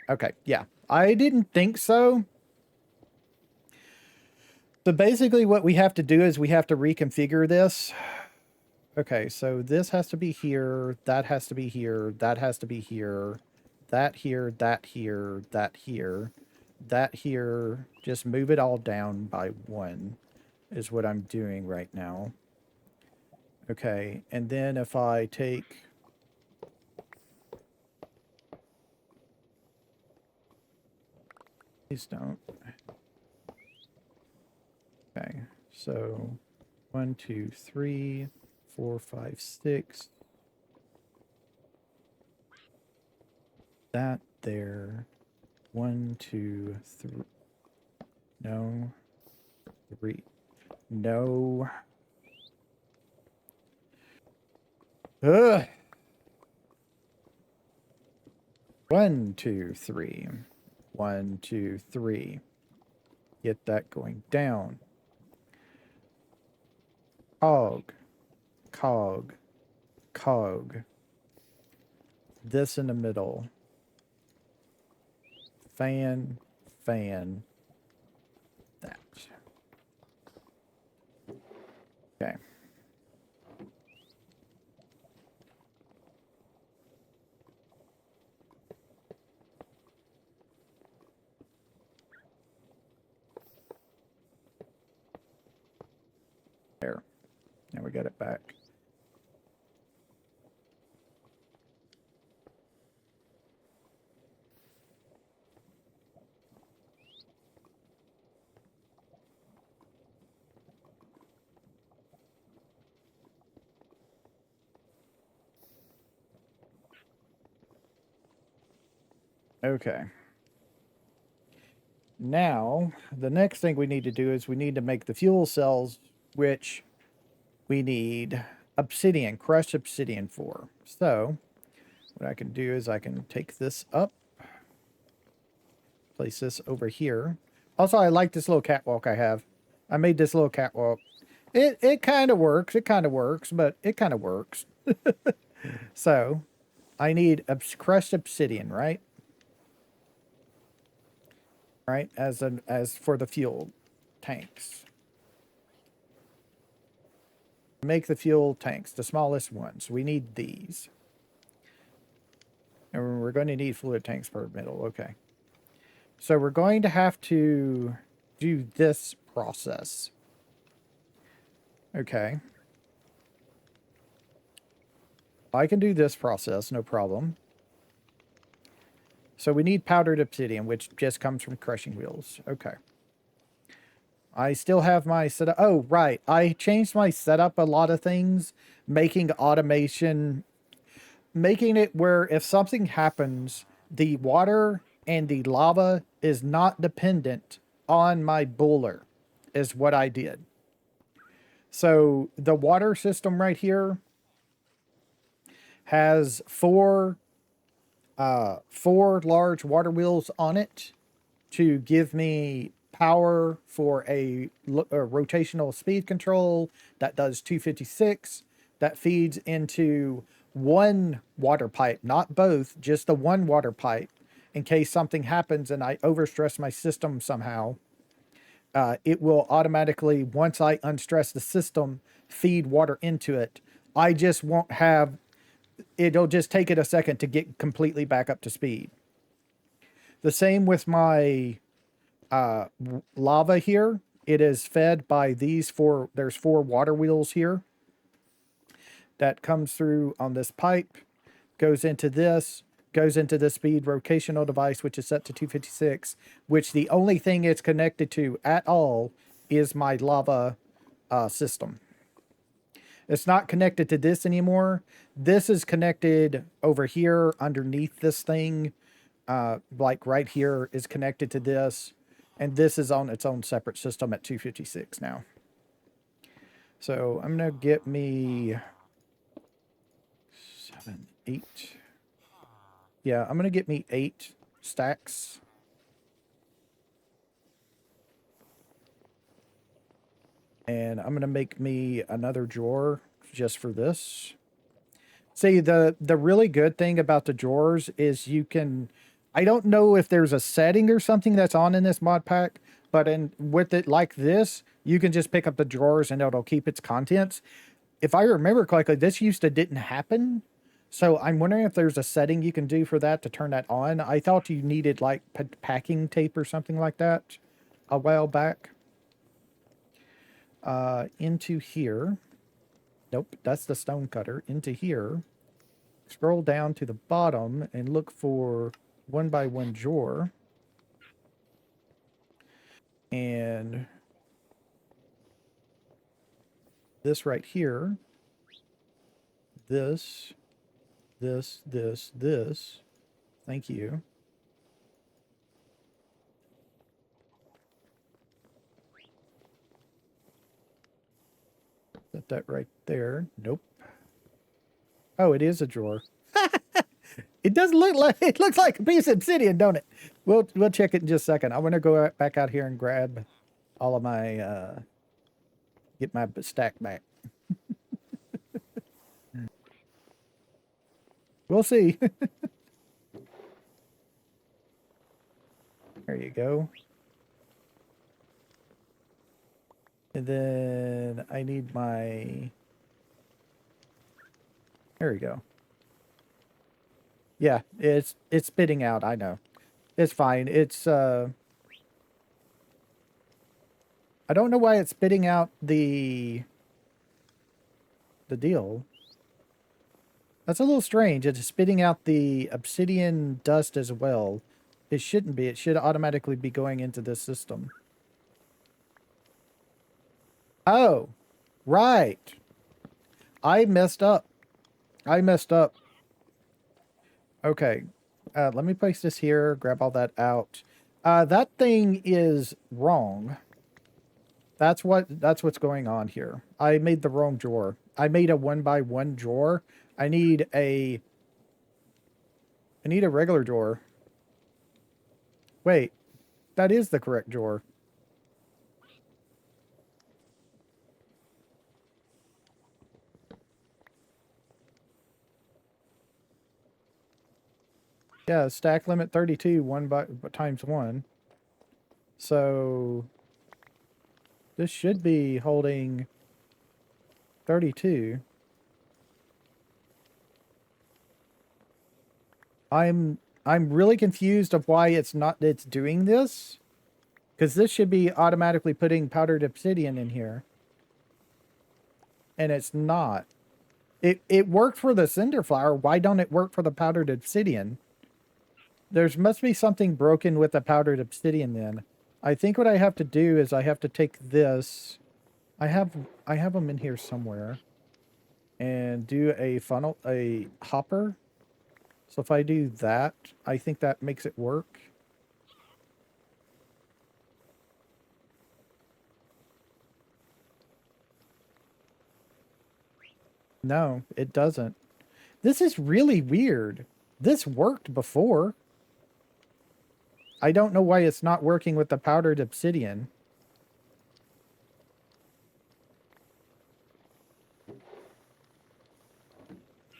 A: Okay, yeah. I didn't think so. So basically what we have to do is we have to reconfigure this. Okay, so this has to be here, that has to be here, that has to be here, that here, that here, that here, that here. Just move it all down by 1 is what I'm doing right now. Okay, and then if I take... Please don't. Okay, so 1, 2, 3, 4, 5, 6. That there. 1, 2, No. 3. No. Ugh. 1, 2, 3. 1, 2, 3. Get that going down. Cog. Cog. Cog. This in the middle. Fan. Fan. That. Okay. There. Now we got it back. Okay. Now, the next thing we need to do is we need to make the fuel cells, which we need obsidian, crushed obsidian for. So, what I can do is I can take this up, place this over here. Also, I like this little catwalk I have. I made this little catwalk. It kind of works. It kind of works, but it kind of works. So, I need crushed obsidian, right? Right, as for the fuel tanks. Make the fuel tanks, the smallest ones. We need these. And we're going to need fluid tanks per middle. Okay. So we're going to have to do this process. Okay. I can do this process, no problem. So we need powdered obsidian, which just comes from crushing wheels. Okay. I still have my setup. Oh, right. I changed my setup a lot of things, making automation, making it where if something happens, the water and the lava is not dependent on my boiler, is what I did. So the water system right here has four large water wheels on it to give me power for a rotational speed control that does 256, that feeds into one water pipe, not both, just the one water pipe, in case something happens and I overstress my system somehow. It will automatically, once I unstress the system, feed water into it. I just won't have, it'll just take it a second to get completely back up to speed. The same with my lava here. It is fed by these four, there's 4 water wheels here that comes through on this pipe, goes into this speed rotational device, which is set to 256, which the only thing it's connected to at all is my lava system. It's not connected to this anymore. This is connected over here underneath this thing. Like right here is connected to this. And this is on its own separate system at 256 now. So I'm going to get me 7, 8. Yeah, I'm going to get me 8 stacks. And I'm going to make me another drawer just for this. See, the really good thing about the drawers is you can... I don't know if there's a setting or something that's on in this mod pack, but with it like this, you can just pick up the drawers and it'll keep its contents. If I remember correctly, this used to didn't happen. So I'm wondering if there's a setting you can do for that to turn that on. I thought you needed like packing tape or something like that a while back. Into here. Nope, that's the stone cutter. Into here. Scroll down to the bottom and look for 1x1 drawer. And this right here. This. Thank you. Set that right there. Nope. Oh, it is a drawer. It does look like it looks like a piece of obsidian, don't it? We'll check it in just a second. I'm gonna go back out here and grab all of my get my stack back. We'll see. There you go. And then I need my... There we go. Yeah, it's spitting out, I know. It's fine. It's I don't know why it's spitting out the deal. That's a little strange. It's spitting out the obsidian dust as well. It shouldn't be. It should automatically be going into this system. Oh, right. I messed up. Okay. Let me place this here. Grab all that out. That thing is wrong. That's what's going on here. I made the wrong drawer. I made a 1x1 drawer. I need a regular drawer. Wait, that is the correct drawer. Yeah, stack limit 32, times 1. So this should be holding 32. I'm really confused of why it's doing this. Because this should be automatically putting powdered obsidian in here. And it's not. It worked for the cinder flower. Why don't it work for the powdered obsidian? There must be something broken with the powdered obsidian then. I think what I have to do is I have to take this. I have them in here somewhere. And do a funnel, a hopper. So if I do that, I think that makes it work. No, it doesn't. This is really weird. This worked before. I don't know why it's not working with the powdered obsidian.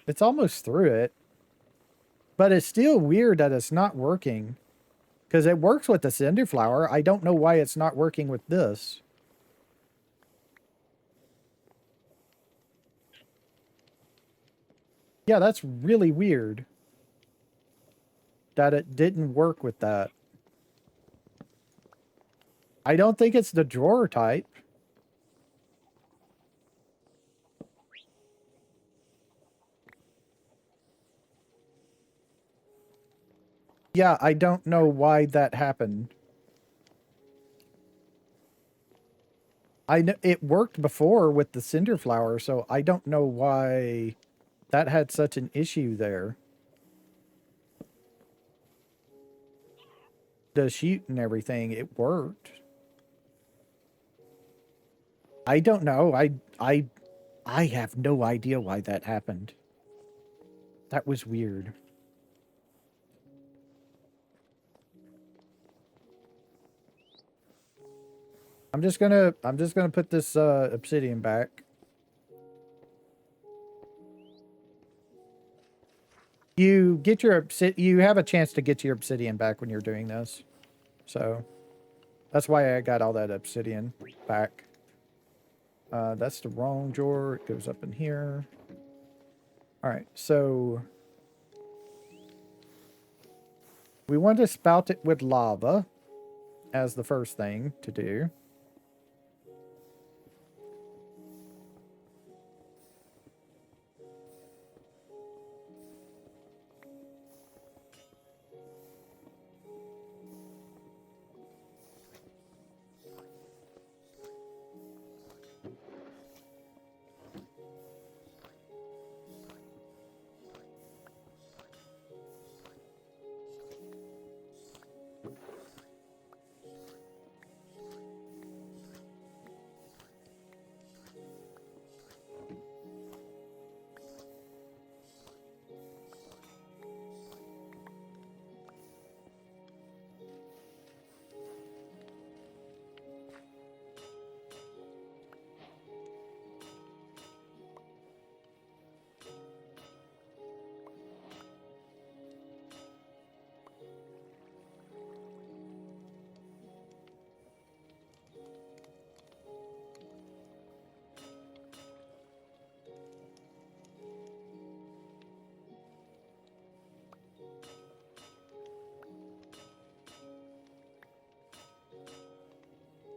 A: It's almost through it. But it's still weird that it's not working. Because it works with the cinder flower. I don't know why it's not working with this. Yeah, that's really weird. That it didn't work with that. I don't think it's the drawer type. Yeah, I don't know why that happened. I know it worked before with the cinder flower, so I don't know why that had such an issue there. The shoot and everything, it worked. I don't know. I have no idea why that happened. That was weird. I'm just gonna put this obsidian back. You have a chance to get your obsidian back when you're doing this. So that's why I got all that obsidian back. That's the wrong drawer. It goes up in here. All right, so we want to spout it with lava as the first thing to do.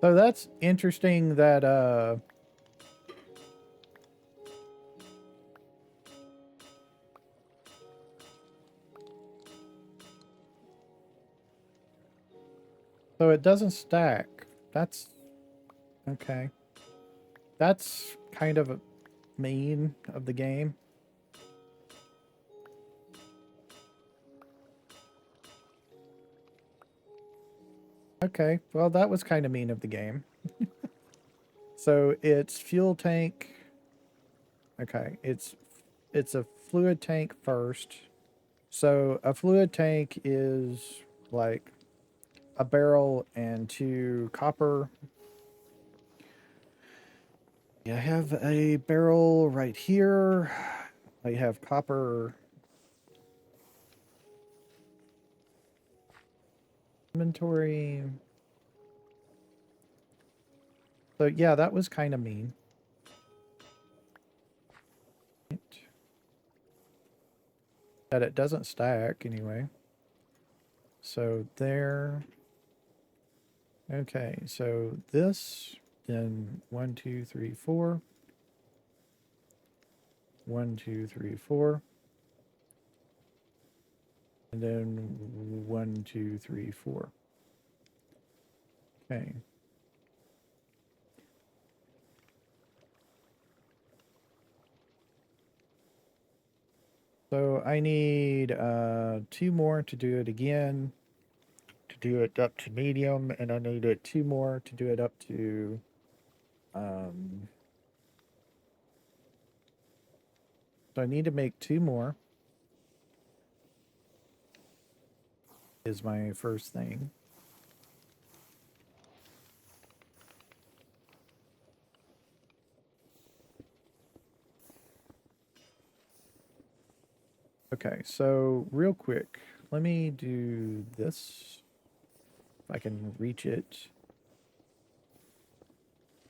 A: So that's interesting that so it doesn't stack. That's okay. That's kind of mean of the game. Okay, well that was kind of mean of the game. So it's fuel tank. Okay, it's a fluid tank first. So a fluid tank is like a barrel and 2 copper. I have a barrel right here. I have copper inventory. So yeah, that was kind of mean. That it doesn't stack anyway. So there. Okay, so this, then 1, 2, 3, 4. 1, 2, 3, 4. And then 1, 2, 3, 4. Okay. So I need 2 more to do it again, to do it up to medium, and I need 2 more to do it up to so I need to make 2 more is my first thing. Okay, so real quick, let me do this. If I can reach it.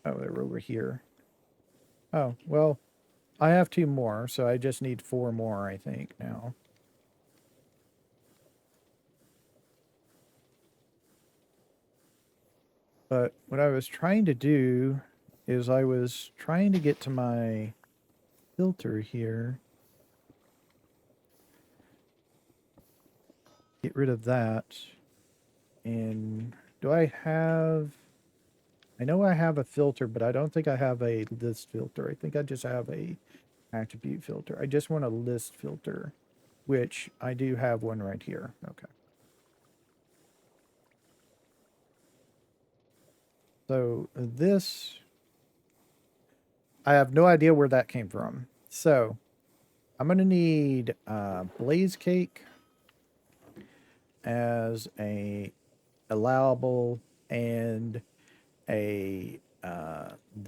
A: Oh, they're over here. Oh, well, I have 2 more, so I just need 4 more, I think, now. But what I was trying to do is I was trying to get to my filter here. Get rid of that. And do I have... I know I have a filter, but I don't think I have a list filter. I think I just have a attribute filter. I just want a list filter, which I do have one right here. Okay. So this, I have no idea where that came from. So I'm going to need Blaze Cake as a allowable and a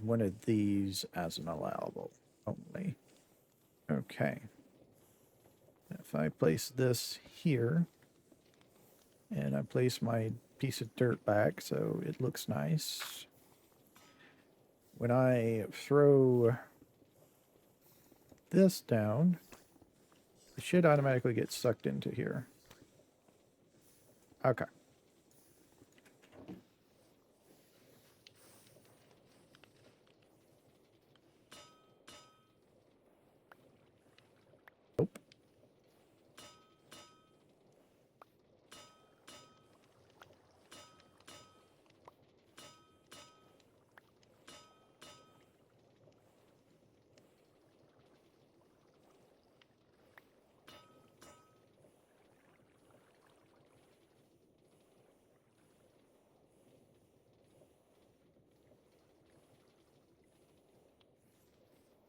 A: one of these as an allowable only. Okay. If I place this here and I place my piece of dirt back so it looks nice, when I throw this down, it should automatically get sucked into here. Okay. Nope.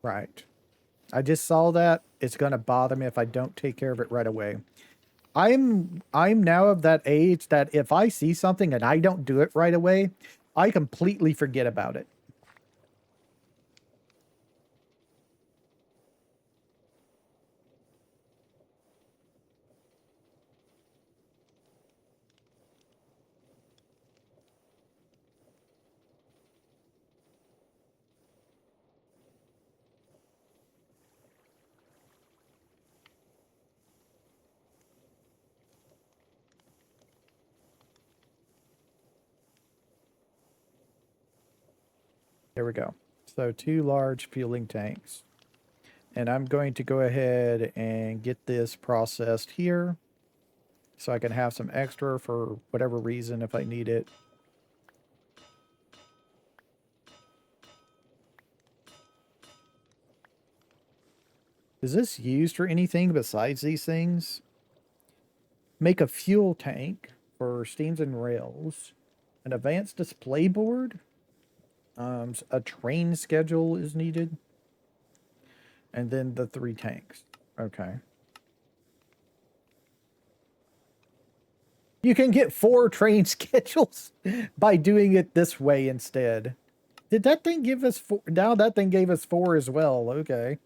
A: Right. I just saw that. It's going to bother me if I don't take care of it right away. I'm now of that age that if I see something and I don't do it right away, I completely forget about it. There we go. So 2 large fueling tanks. And I'm going to go ahead and get this processed here so I can have some extra for whatever reason if I need it. Is this used for anything besides these things? Make a fuel tank for steams and rails. An advanced display board. A train schedule is needed. And then the 3 tanks. Okay. You can get 4 train schedules by doing it this way instead. Did that thing give us 4? Now that thing gave us 4 as well. Okay.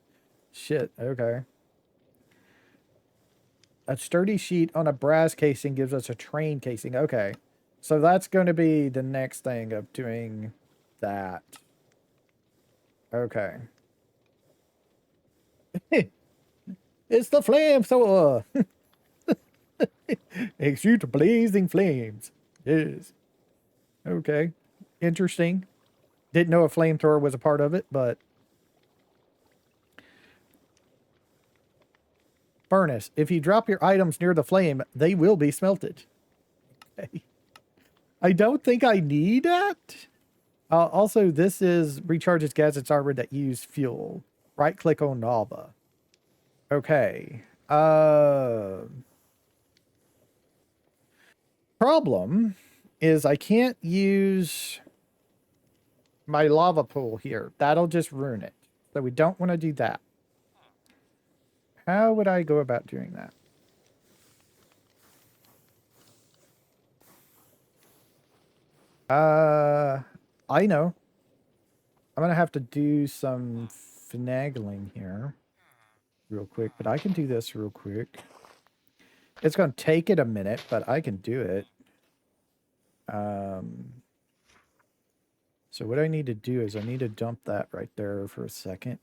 A: Shit. Okay. A sturdy sheet on a brass casing gives us a train casing. Okay. So that's going to be the next thing of doing that. Okay. It's the flamethrower. It shoots blazing flames. Yes. Okay. Interesting. Didn't know a flamethrower was a part of it, but... Furnace. If you drop your items near the flame, they will be smelted. Okay. I don't think I need that. Also, this is recharges gadgets armor that use fuel. Right click on lava. Okay. Problem is I can't use my lava pool here. That'll just ruin it. So we don't want to do that. How would I go about doing that? I know. I'm gonna have to do some finagling here real quick, but I can do this real quick. It's gonna take it a minute, but I can do it. So what I need to do is I need to dump that right there for a second.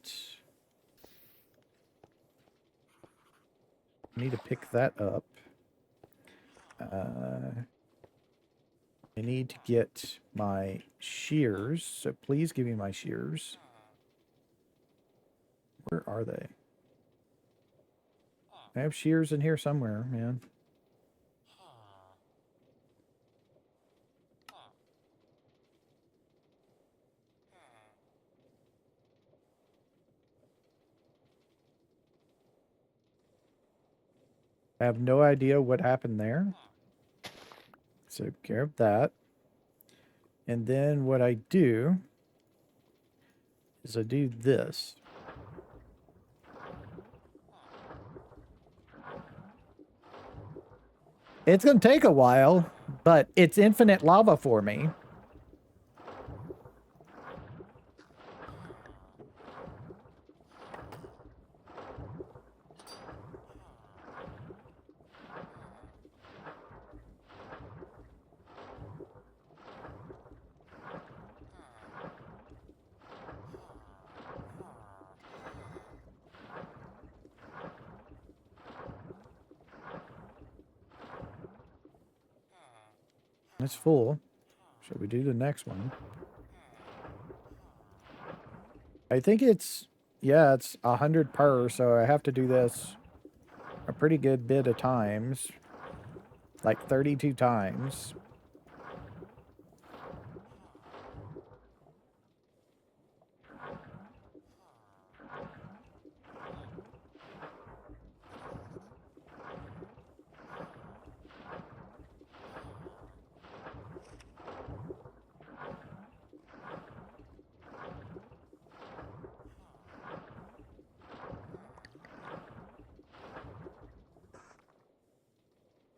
A: I need to pick that up. I need to get my shears, so please give me my shears. Where are they? I have shears in here somewhere, man. I have no idea what happened there. So grab that. And then what I do is I do this. It's going to take a while, but it's infinite lava for me. It's full. Should we do the next one? I think it's, yeah, it's 100 per, so I have to do this a pretty good bit of times. Like 32 times.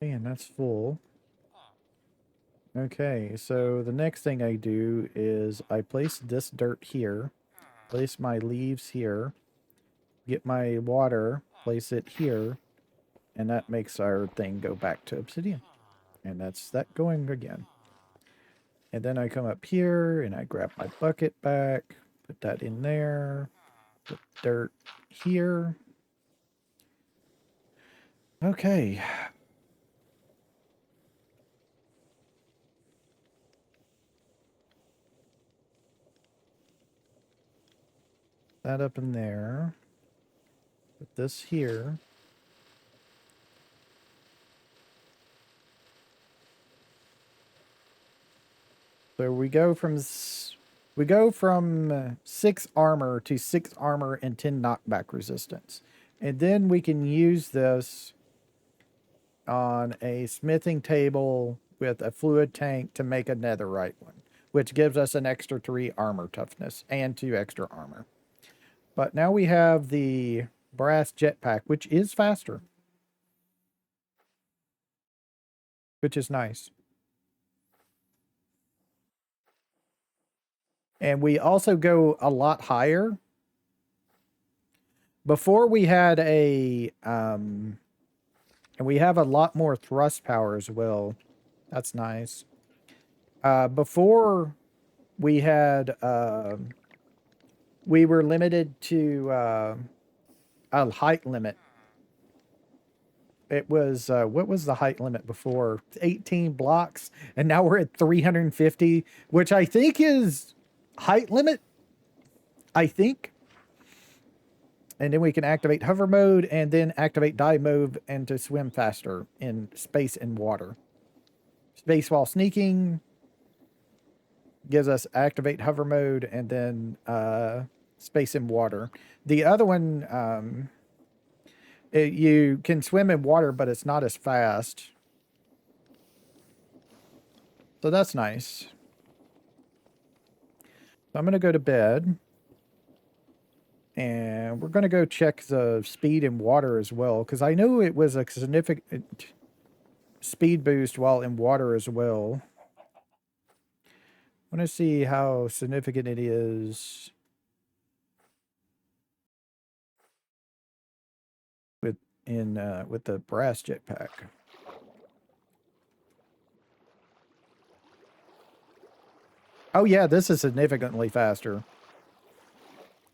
A: Man, that's full. Okay, so the next thing I do is I place this dirt here, place my leaves here, get my water, place it here, and that makes our thing go back to obsidian. And that's that going again. And then I come up here and I grab my bucket back, put that in there, put dirt here. Okay. That up in there. Put this here. So we go from 6 armor to 6 armor and 10 knockback resistance. And then we can use this on a smithing table with a fluid tank to make a netherite one, which gives us an extra 3 armor toughness and 2 extra armor. But now we have the brass jetpack, which is faster, which is nice. And we also go a lot higher. Before we had a, and we have a lot more thrust power as well. That's nice. Before we had, we were limited to a height limit. It was, what was the height limit before? 18 blocks, and now we're at 350, which I think is height limit, I think. And then we can activate hover mode and then activate dive mode and to swim faster in space and water. Space while sneaking gives us activate hover mode and then space in water. The other one, you can swim in water, but it's not as fast. So that's nice. So I'm going to go to bed. And we're going to go check the speed in water as well, because I know it was a significant speed boost while in water as well. I want to see how significant it is with the brass jetpack. Oh yeah, this is significantly faster.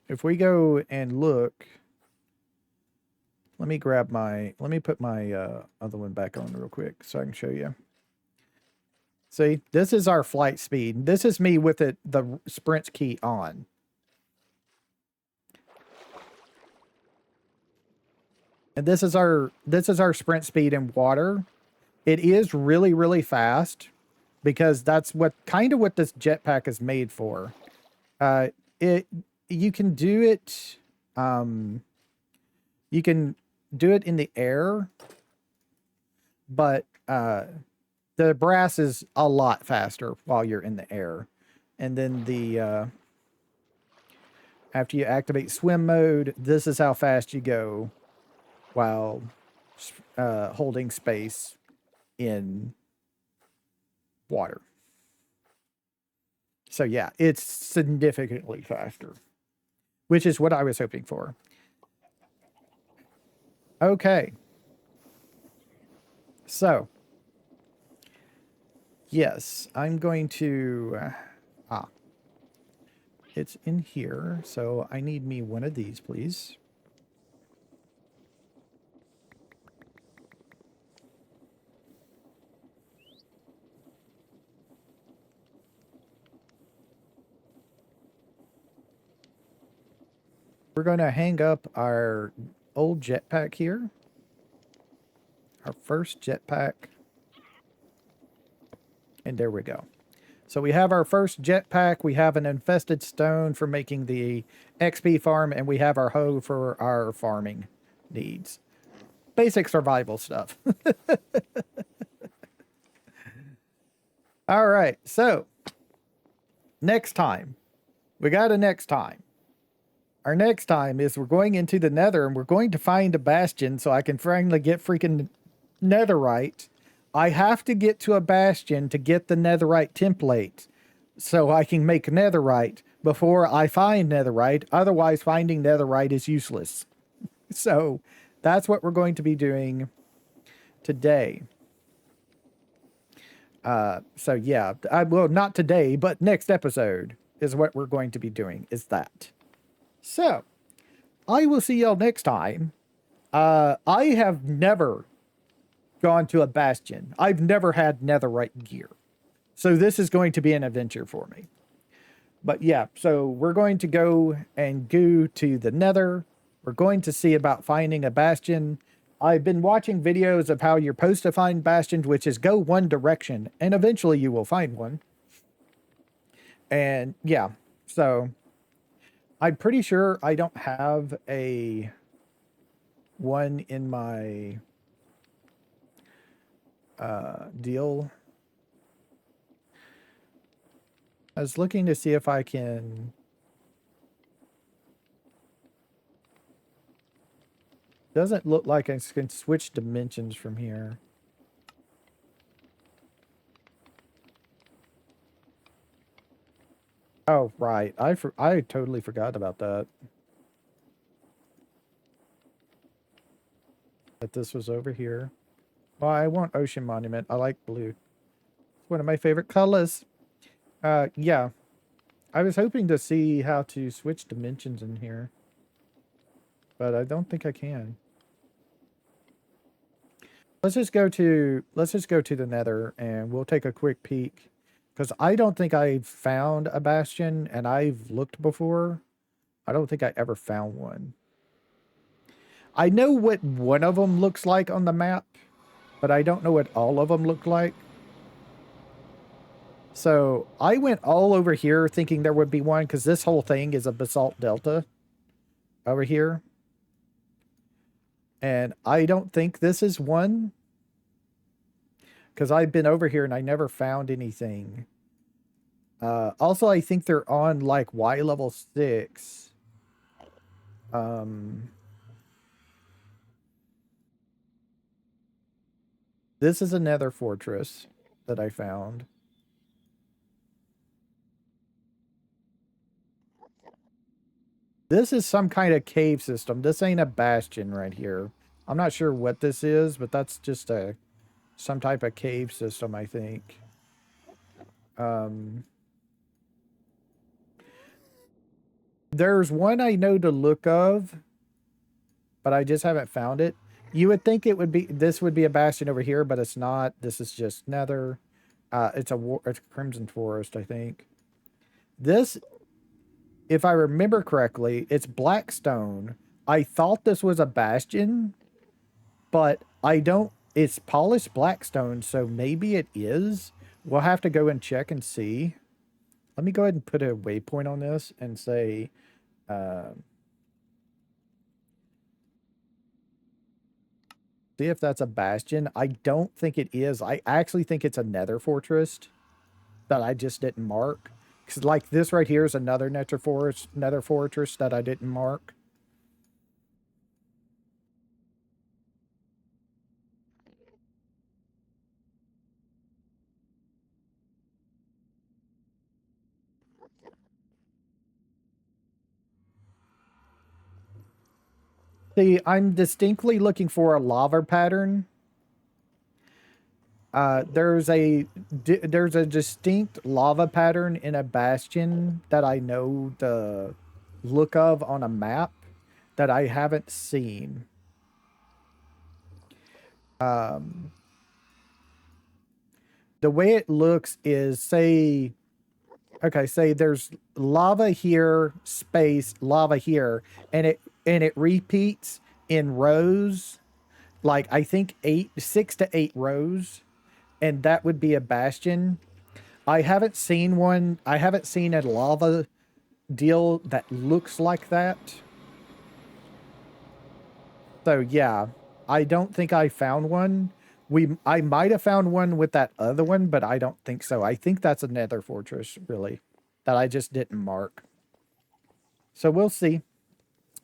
A: If we go and look, let me put my other one back on real quick so I can show you. See, this is our flight speed. This is me with the sprint key on. And this is our sprint speed in water. It is really, really fast because that's what this jetpack is made for. You can do it, you can do it in the air, but the brass is a lot faster while you're in the air. And then after you activate swim mode, this is how fast you go while holding space in water. So yeah, it's significantly faster, which is what I was hoping for. Okay. So, yes, I'm going to... it's in here, so I need me one of these, please. We're going to hang up our old jetpack here. Our first jetpack. And there we go. So we have our first jetpack. We have an infested stone for making the XP farm. And we have our hoe for our farming needs. Basic survival stuff. All right. So next time. We got a next time. Our next time is we're going into the nether and we're going to find a bastion so I can finally get freaking netherite. I have to get to a bastion to get the netherite template so I can make netherite before I find netherite. Otherwise, finding netherite is useless. So that's what we're going to be doing today. So yeah, well, not today, but next episode is what we're going to be doing, is that. So, I will see y'all next time. I have never gone to a bastion. I've never had netherite gear. So this is going to be an adventure for me. But yeah, so we're going to go and go to the Nether. We're going to see about finding a bastion. I've been watching videos of how you're supposed to find bastions, which is go one direction, and eventually you will find one. And yeah, so I'm pretty sure I don't have a one in my deal. I was looking to see if I can. Doesn't look like I can switch dimensions from here. Oh, right. I totally forgot about that. That this was over here. Well, I want Ocean Monument. I like blue. It's one of my favorite colors. Yeah. I was hoping to see how to switch dimensions in here. But I don't think I can. Let's just go to the Nether and we'll take a quick peek. Because I don't think I've found a bastion, and I've looked before. I don't think I ever found one. I know what one of them looks like on the map, but I don't know what all of them look like. So I went all over here thinking there would be one, because this whole thing is a basalt delta over here. And I don't think this is one, because I've been over here and I never found anything. Also, I think they're on like Y level 6. This is another fortress that I found. This is some kind of cave system. This ain't a bastion right here. I'm not sure what this is, but that's just some type of cave system, I think. There's one I know to look of, but I just haven't found it. You would think this would be a bastion over here, but it's not. This is just Nether. It's a Crimson Forest, I think. This, if I remember correctly, it's Blackstone. I thought this was a bastion, but I don't. It's polished Blackstone, so maybe it is. We'll have to go and check and see. Let me go ahead and put a waypoint on this and say, see if that's a bastion. I don't think it is. I actually think it's a Nether fortress that I just didn't mark. Because like this right here is another Nether fortress that I didn't mark. See, I'm distinctly looking for a lava pattern. There's a distinct lava pattern in a bastion that I know the look of on a map that I haven't seen. The way it looks is, say there's lava here, space, lava here, and it repeats in rows, like I think 6 to 8 rows, and that would be a bastion. I haven't seen one. I haven't seen a lava deal that looks like that. So yeah, I don't think I found one. I might have found one with that other one, but I don't think so. I think that's a Nether fortress, really, that I just didn't mark. So we'll see.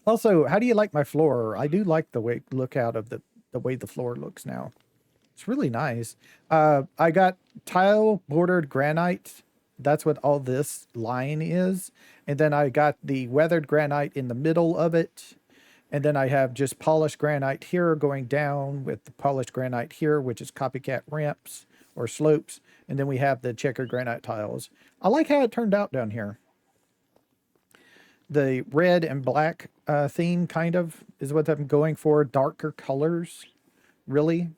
A: Also, how do you like my floor? I do like the way the way the floor looks now. It's really nice. I got tile bordered granite. That's what all this line is. And then I got the weathered granite in the middle of it. And then I have just polished granite here going down with the polished granite here, which is copycat ramps or slopes. And then we have the checkered granite tiles. I like how it turned out down here. The red and black theme kind of is what I'm going for. Darker colors, really.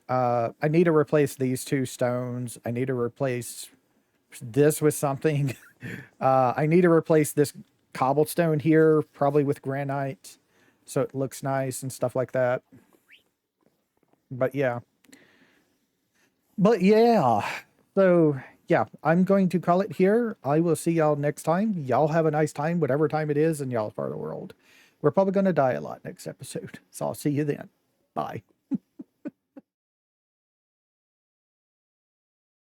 A: I need to replace these 2 stones. I need to replace this was something. I need to replace this cobblestone here, probably with granite, so it looks nice and stuff like that. But yeah. So yeah, I'm going to call it here. I will see y'all next time. Y'all have a nice time, whatever time it is in y'all's part of the world. We're probably going to die a lot next episode. So I'll see you then. Bye.